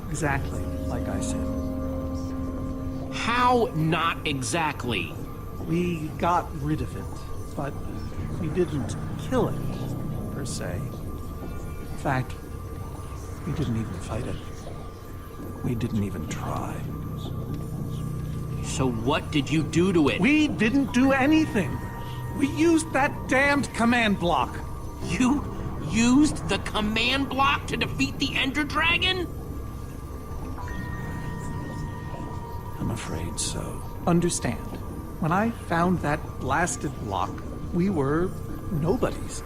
exactly like I said. How not exactly? We got rid of it, but we didn't kill it, per se. In fact, we didn't even fight it. We didn't even try. So what did you do to it? We didn't do anything. We used that damned command block. You used the command block to defeat the Ender Dragon? I'm afraid so. Understand, when I found that blasted block, we were nobodies.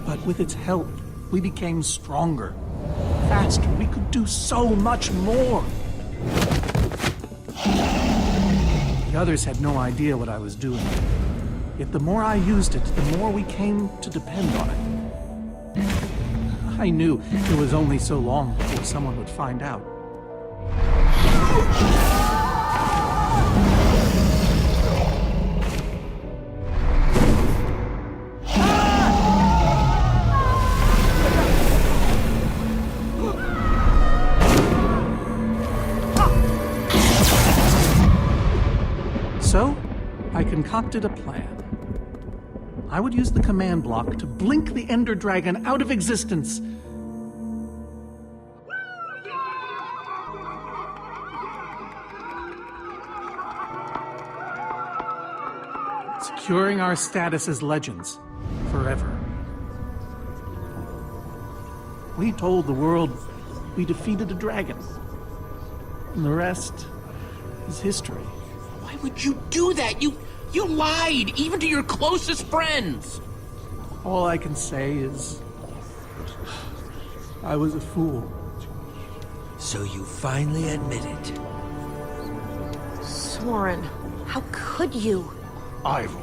But with its help, we became stronger, faster. We could do so much more. The others had no idea what I was doing. Yet the more I used it, the more we came to depend on it. I knew it was only so long before someone would find out. So, I concocted a plan. I would use the command block to blink the Ender Dragon out of existence. Securing our status as legends forever. We told the world we defeated a dragon. And the rest is history. Why would you do that? You lied, even to your closest friends. All I can say is, I was a fool. So you finally admit it. Soren, how could you? Ivor.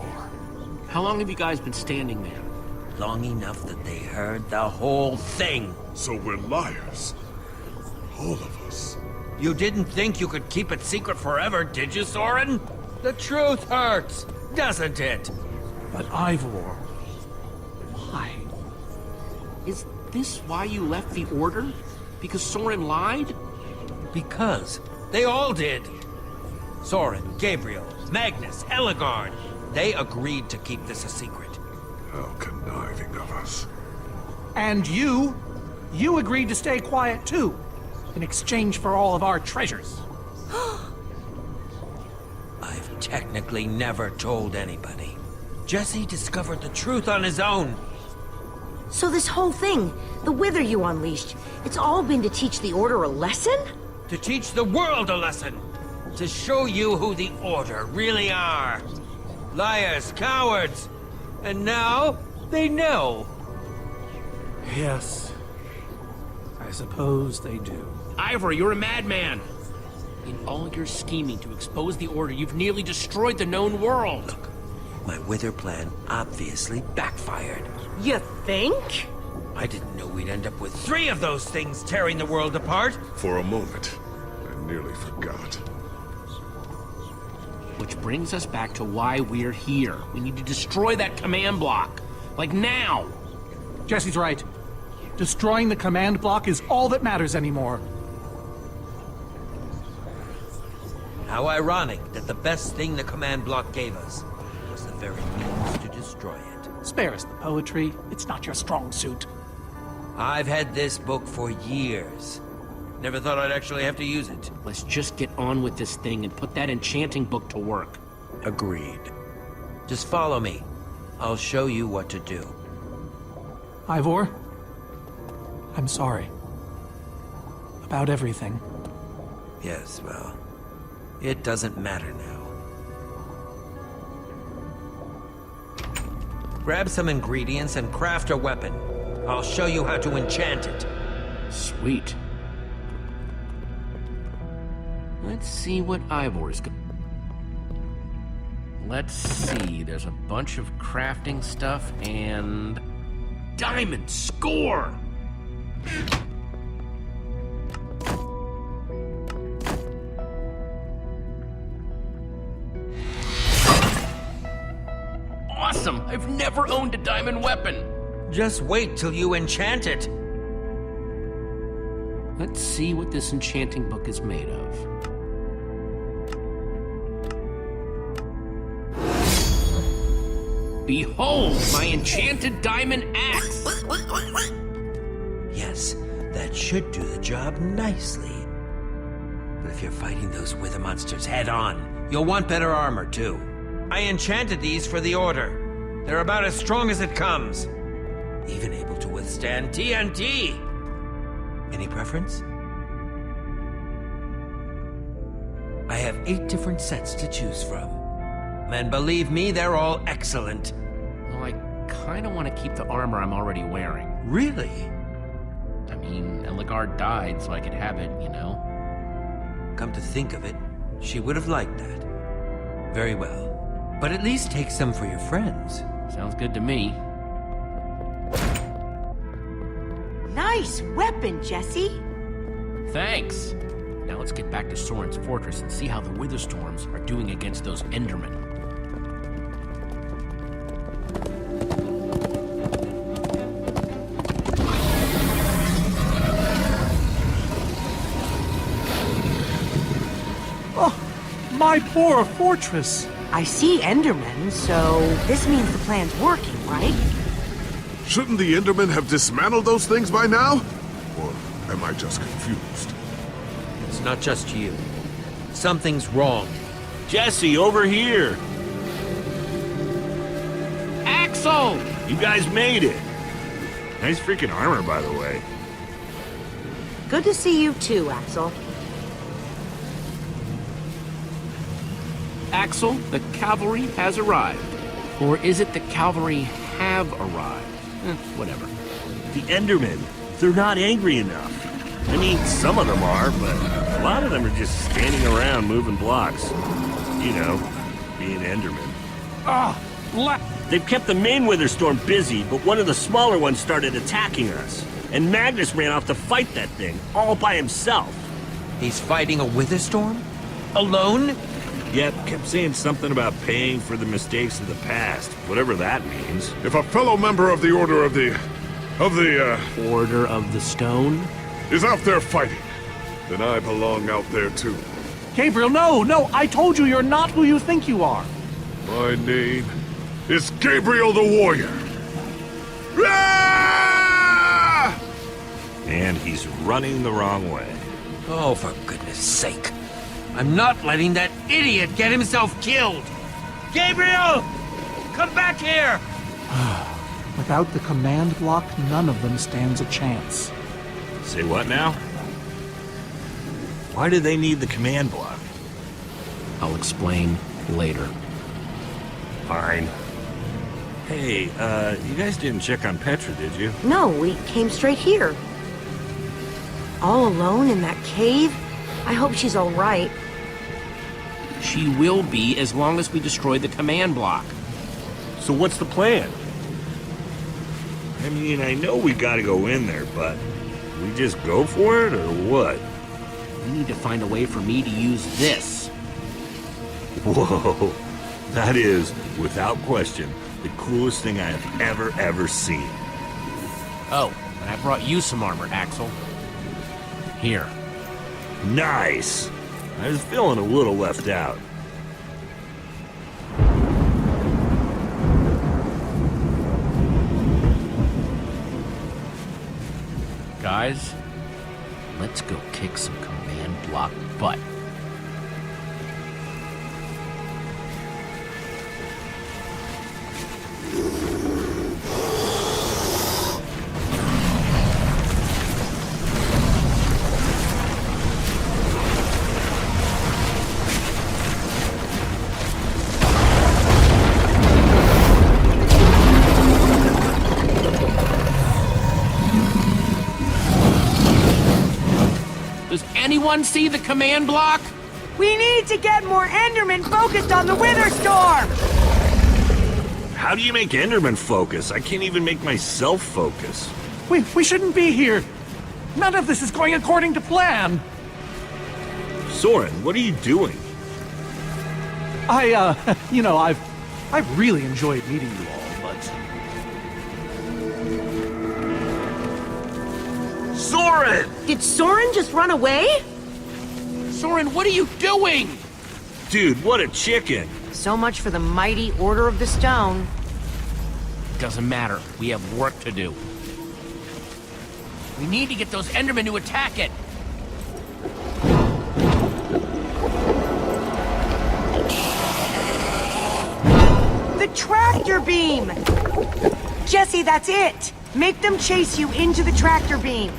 How long have you guys been standing there? Long enough that they heard the whole thing. So we're liars. All of us. You didn't think you could keep it secret forever, did you, Soren? The truth hurts, doesn't it? But Ivor, why? Is this why you left the Order? Because Soren lied? Because they all did. Soren, Gabriel, Magnus, Ellegaard. They agreed to keep this a secret. How conniving of us. And you agreed to stay quiet too, in exchange for all of our treasures. I've technically never told anybody. Jesse discovered the truth on his own. So this whole thing, the wither you unleashed, it's all been to teach the Order a lesson? To teach the world a lesson. To show you who the Order really are. Liars, cowards. And now, they know. Yes, I suppose they do. Ivor, you're a madman. In all your scheming to expose the Order, you've nearly destroyed the known world. Look, my wither plan obviously backfired. You think? I didn't know we'd end up with 3 of those things tearing the world apart. For a moment, I nearly forgot. Which brings us back to why we're here. We need to destroy that command block. Like now. Jesse's right. Destroying the command block is all that matters anymore. How ironic that the best thing the command block gave us was the very means to destroy it. Spare us the poetry. It's not your strong suit. I've had this book for years. Never thought I'd actually have to use it. Let's just get on with this thing and put that enchanting book to work. Agreed. Just follow me. I'll show you what to do. Ivor, I'm sorry. About everything. Yes, well, it doesn't matter now. Grab some ingredients and craft a weapon. I'll show you how to enchant it. Sweet. Let's see what Ivor's got. Let's see, there's a bunch of crafting stuff and... Diamond! Score! Awesome! I've never owned a diamond weapon! Just wait till you enchant it. Let's see what this enchanting book is made of. Behold, my enchanted diamond axe! Yes, that should do the job nicely. But if you're fighting those wither monsters head on, you'll want better armor too. I enchanted these for the Order. They're about as strong as it comes. Even able to withstand TNT. Any preference? I have 8 different sets to choose from. And believe me, they're all excellent. Well, I kinda want to keep the armor I'm already wearing. Really? I mean, Eligard died so I could have it, you know? Come to think of it, she would have liked that. Very well. But at least take some for your friends. Sounds good to me. Nice weapon, Jesse. Thanks! Now let's get back to Soren's fortress and see how the Witherstorms are doing against those Endermen. My poor fortress! I see Endermen, so this means the plan's working, right? Shouldn't the Endermen have dismantled those things by now? Or am I just confused? It's not just you. Something's wrong. Jesse, over here! Axel! You guys made it! Nice freaking armor, by the way. Good to see you too, Axel. Axel, the cavalry has arrived. Or is it the cavalry have arrived? Whatever. The Endermen, they're not angry enough. I mean, some of them are, but a lot of them are just standing around moving blocks. You know, being Endermen. They've kept the main Witherstorm busy, but one of the smaller ones started attacking us. And Magnus ran off to fight that thing, all by himself. He's fighting a Witherstorm? Alone? Yep, kept saying something about paying for the mistakes of the past, whatever that means. If a fellow member of the Order of the Order of the Stone? is out there fighting, then I belong out there too. Gabriel, no! I told you you're not who you think you are! My name is Gabriel the Warrior. Ah! And he's running the wrong way. Oh, for goodness sake. I'm not letting that idiot get himself killed! Gabriel! Come back here! Without the command block, none of them stands a chance. Say what now? Why do they need the command block? I'll explain later. Fine. Hey, you guys didn't check on Petra, did you? No, we came straight here. All alone in that cave? I hope she's all right. She will be as long as we destroy the command block. So what's the plan? I mean, I know we gotta go in there, but we just go for it, or what? We need to find a way for me to use this. Whoa, that is, without question, the coolest thing I have ever seen. Oh, and I brought you some armor, Axel. Here. Nice! I was feeling a little left out. Guys, let's go kick some command block butt. Does anyone see the command block? We need to get more Endermen focused on the Wither Storm! How do you make Enderman focus? I can't even make myself focus. We shouldn't be here. None of this is going according to plan. Soren, what are you doing? I've really enjoyed meeting you all, but Soren! Did Soren just run away? Soren, what are you doing? Dude, what a chicken. So much for the mighty Order of the Stone. Doesn't matter. We have work to do. We need to get those Endermen to attack it. The tractor beam! Jesse, that's it! Make them chase you into the tractor beam.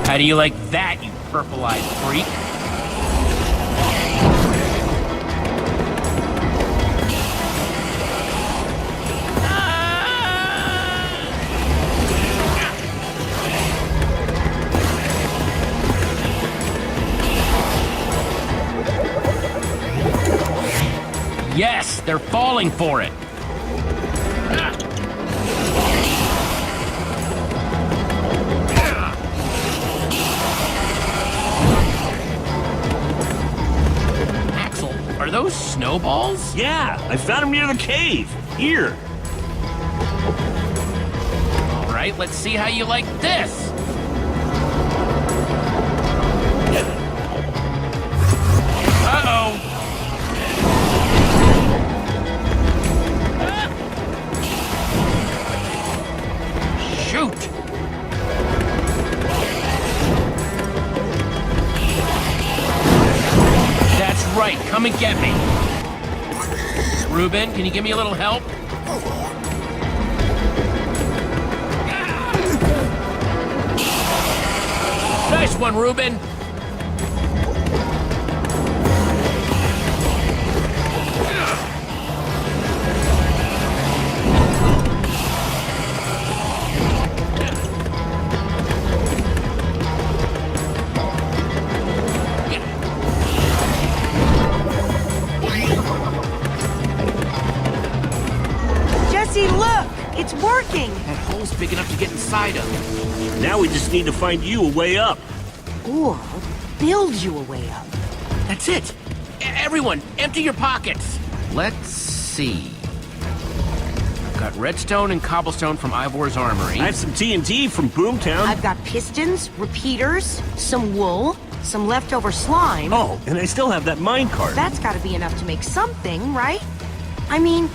How do you like that, you purple-eyed freak? Yes, they're falling for it. Axel, are those snowballs? Yeah, I found him near the cave. Here. All right, let's see how you like this. Uh-oh. Shoot! That's right, come and get me. Reuben, can you give me a little help? Nice one, Reuben. Jesse, look! It's working! That hole's big enough to get inside of. Now we just need to find you a way up. Or build you a way up. That's it. Everyone, empty your pockets. Let's see. I've got redstone and cobblestone from Ivor's armory. I have some TNT from Boomtown. I've got pistons, repeaters, some wool, some leftover slime. Oh, and I still have that minecart. That's gotta be enough to make something, right? I mean,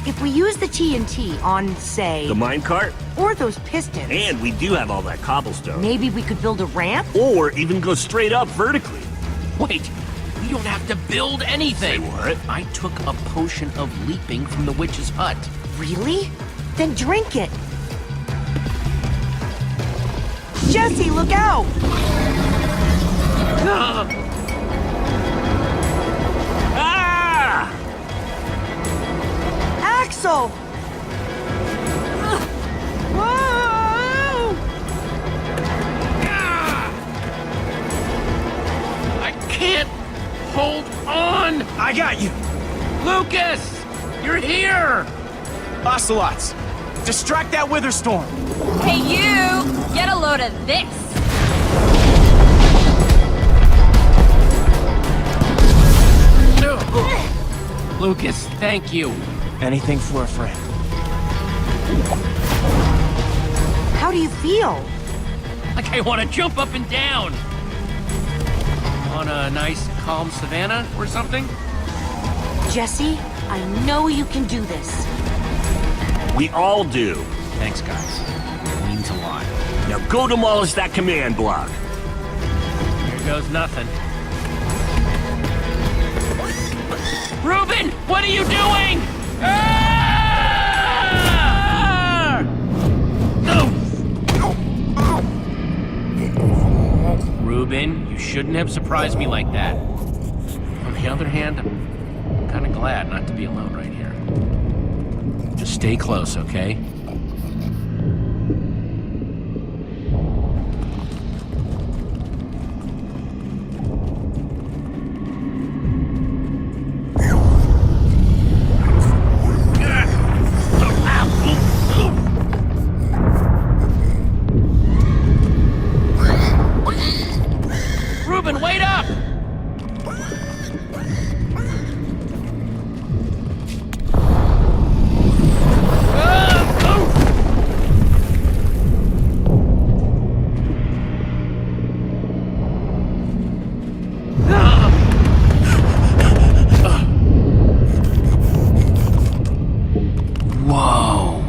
if we use the TNT on, say... The minecart? Or those pistons... And we do have all that cobblestone. Maybe we could build a ramp? Or even go straight up vertically. Wait, we don't have to build anything. Say what? I took a potion of leaping from the witch's hut. Really? Then drink it. Jesse, look out! Ah! Axel! Whoa! I can't hold on. I got you! Lucas, you're here. Ocelots! Distract that Wither Storm! Hey, you! Get a load of this! No. Lucas, thank you. Anything for a friend. How do you feel? Like I want to jump up and down. On a nice, calm savanna or something? Jesse, I know you can do this. We all do. Thanks, guys. It means a lot. Now go demolish that command block. Here goes nothing. Reuben, what are you doing? Ah! Reuben, you shouldn't have surprised me like that. On the other hand, I'm kind of glad not to be alone right here. Just stay close, okay? Reuben, wait up! Whoa!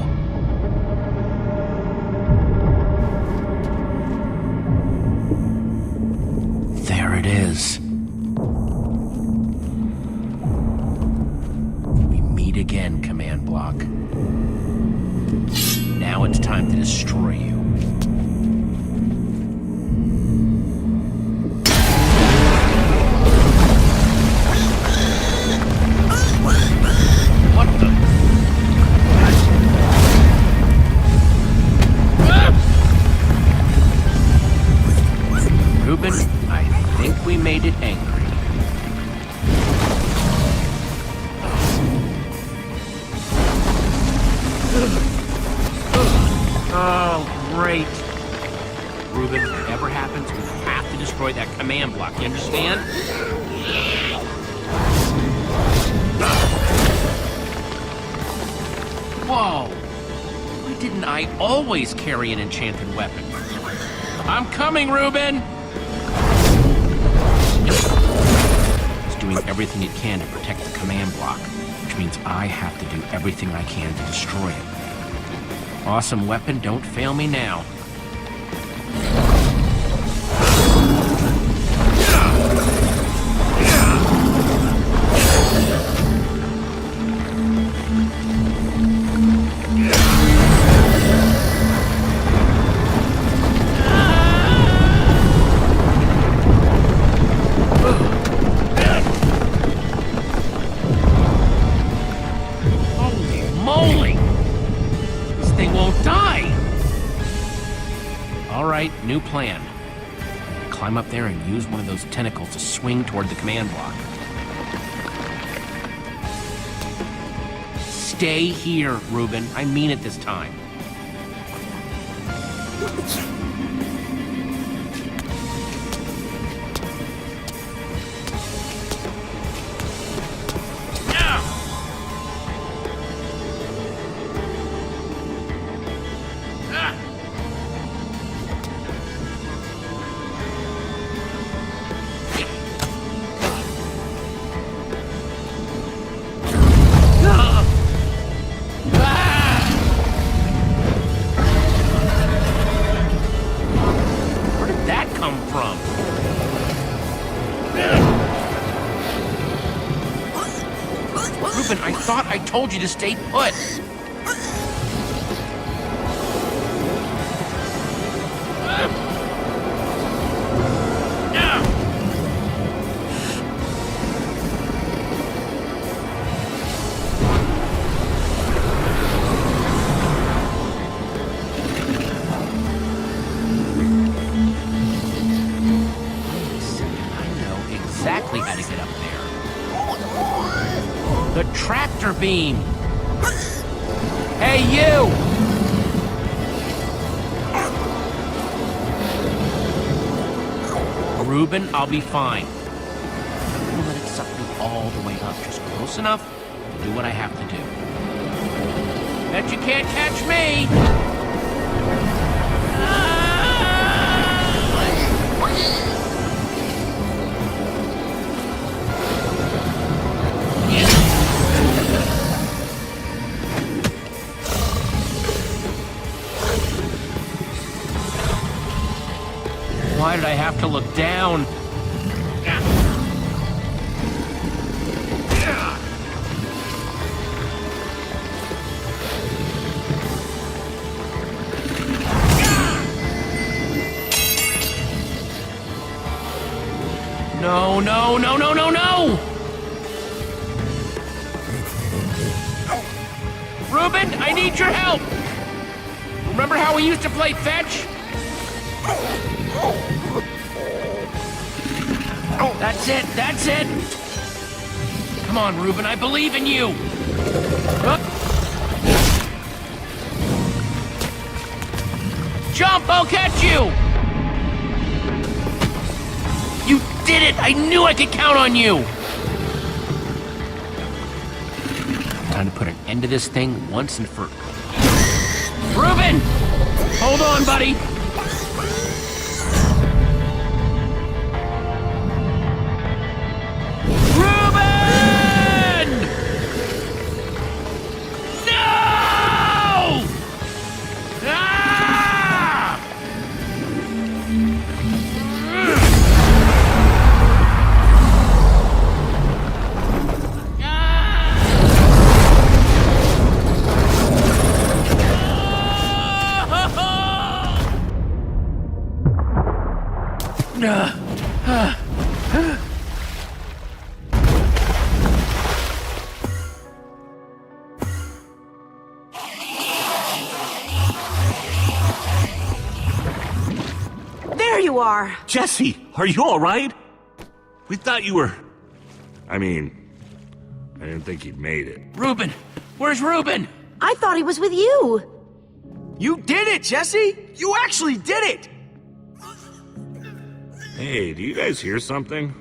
There it is. We meet again, command block. Now it's time to destroy you. What the? Reuben, I think we made it angry. Oh, great. Reuben, whatever happens, we have to destroy that command block, you understand? Whoa! Why didn't I always carry an enchanted weapon? I'm coming, Reuben! It's doing everything it can to protect the command block, which means I have to do everything I can to destroy it. Awesome weapon, don't fail me now. New plan. Climb up there and use one of those tentacles to swing toward the command block. Stay here, Reuben. I mean it this time. I thought I told you to stay put. Exactly how to get up there. The tractor beam! Hey, you! Reuben, I'll be fine. I'm gonna let it suck me all the way up, just close enough to do what I have to do. Bet you can't catch me! Ah! Why did I have to look down? No, no, no, no, no, no! Reuben, I need your help! Remember how we used to play fetch? That's it, that's it! Come on, Reuben, I believe in you! Up. Jump, I'll catch you! You did it! I knew I could count on you! Time to put an end to this thing once and for... Reuben! Hold on, buddy! Reuben! No! Ah! There you are! Jesse, are you all right? We thought you were... I mean, I didn't think you'd made it. Reuben! Where's Reuben? I thought he was with you! You did it, Jesse! You actually did it! Hey, do you guys hear something?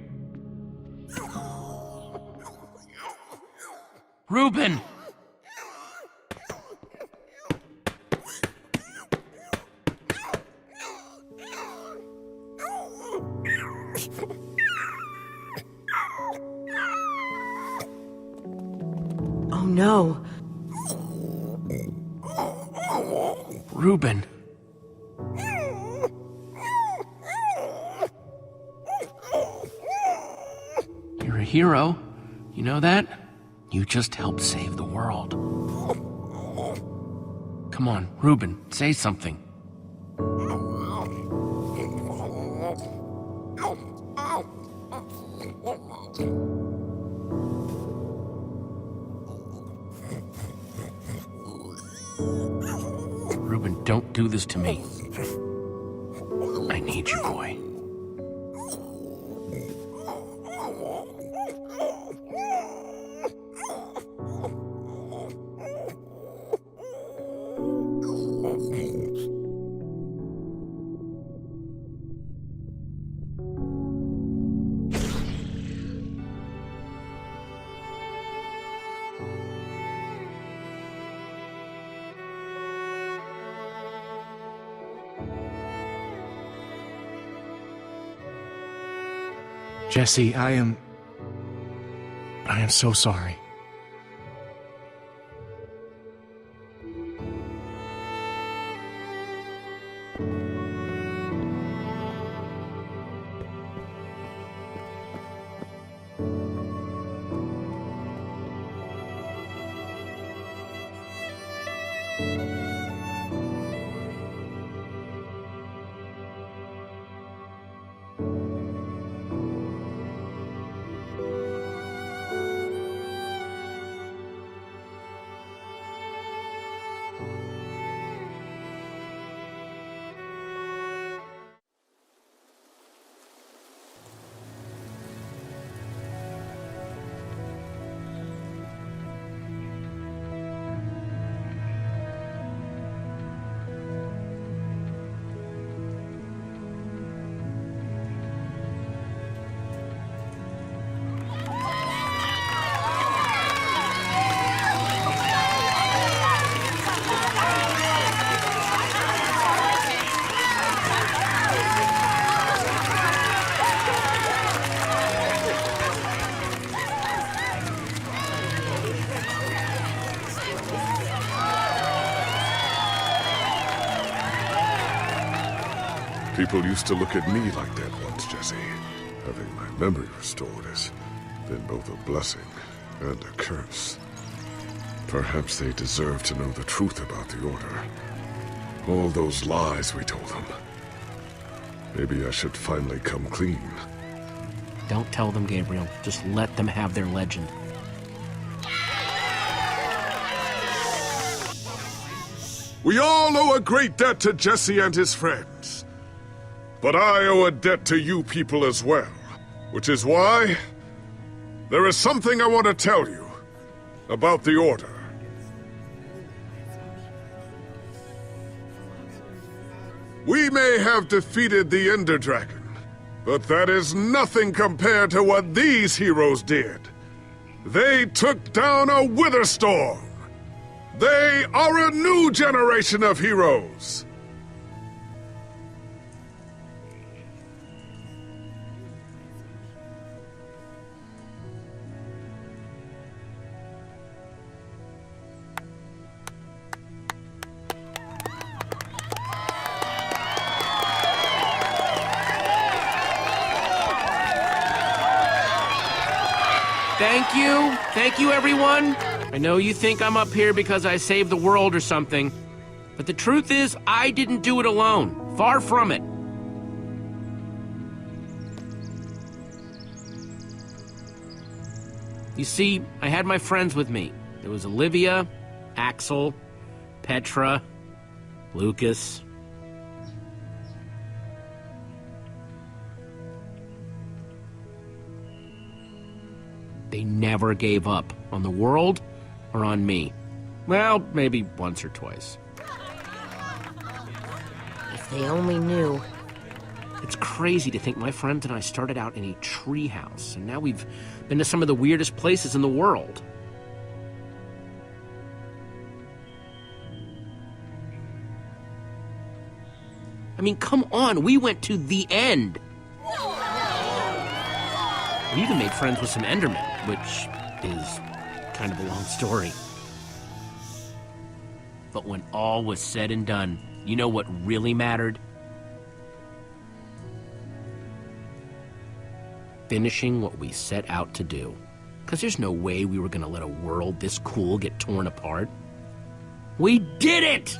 Reuben! Oh no. Reuben. You're a hero. You know that? You just helped save the world. Come on, Reuben, say something. Reuben, don't do this to me. I need you, boy. Jesse, I am so sorry. People used to look at me like that once, Jesse. Having my memory restored has been both a blessing and a curse. Perhaps they deserve to know the truth about the Order. All those lies we told them. Maybe I should finally come clean. Don't tell them, Gabriel. Just let them have their legend. We all owe a great debt to Jesse and his friends. But I owe a debt to you people as well. Which is why there is something I want to tell you about the Order. We may have defeated the Ender Dragon, but that is nothing compared to what these heroes did. They took down a Wither Storm. They are a new generation of heroes. Thank you, everyone. I know you think I'm up here because I saved the world or something, but the truth is, I didn't do it alone. Far from it. You see, I had my friends with me. There was Olivia, Axel, Petra, Lucas. They never gave up on the world or on me. Well, maybe once or twice. If they only knew. It's crazy to think my friends and I started out in a treehouse, and now we've been to some of the weirdest places in the world. I mean, come on, we went to the end. We even made friends with some Endermen, which is kind of a long story. But when all was said and done, you know what really mattered? Finishing what we set out to do. Because there's no way we were going to let a world this cool get torn apart. We did it!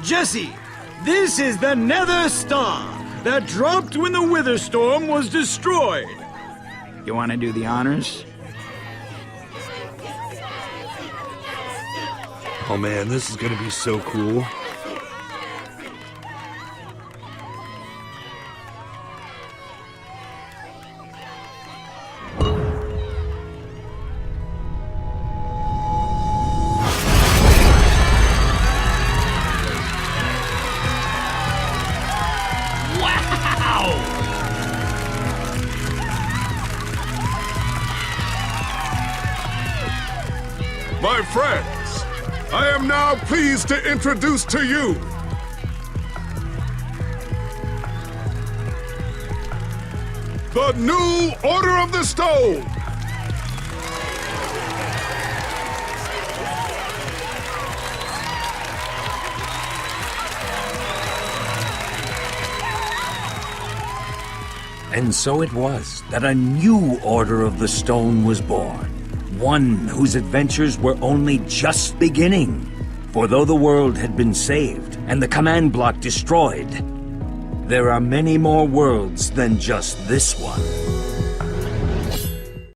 Jesse, this is the Nether Star that dropped when the Wither Storm was destroyed. You want to do the honors? Oh man, this is gonna be so cool. My friends, I am now pleased to introduce to you the new Order of the Stone. And so it was that a new Order of the Stone was born. One whose adventures were only just beginning. For though the world had been saved and the command block destroyed, there are many more worlds than just this one.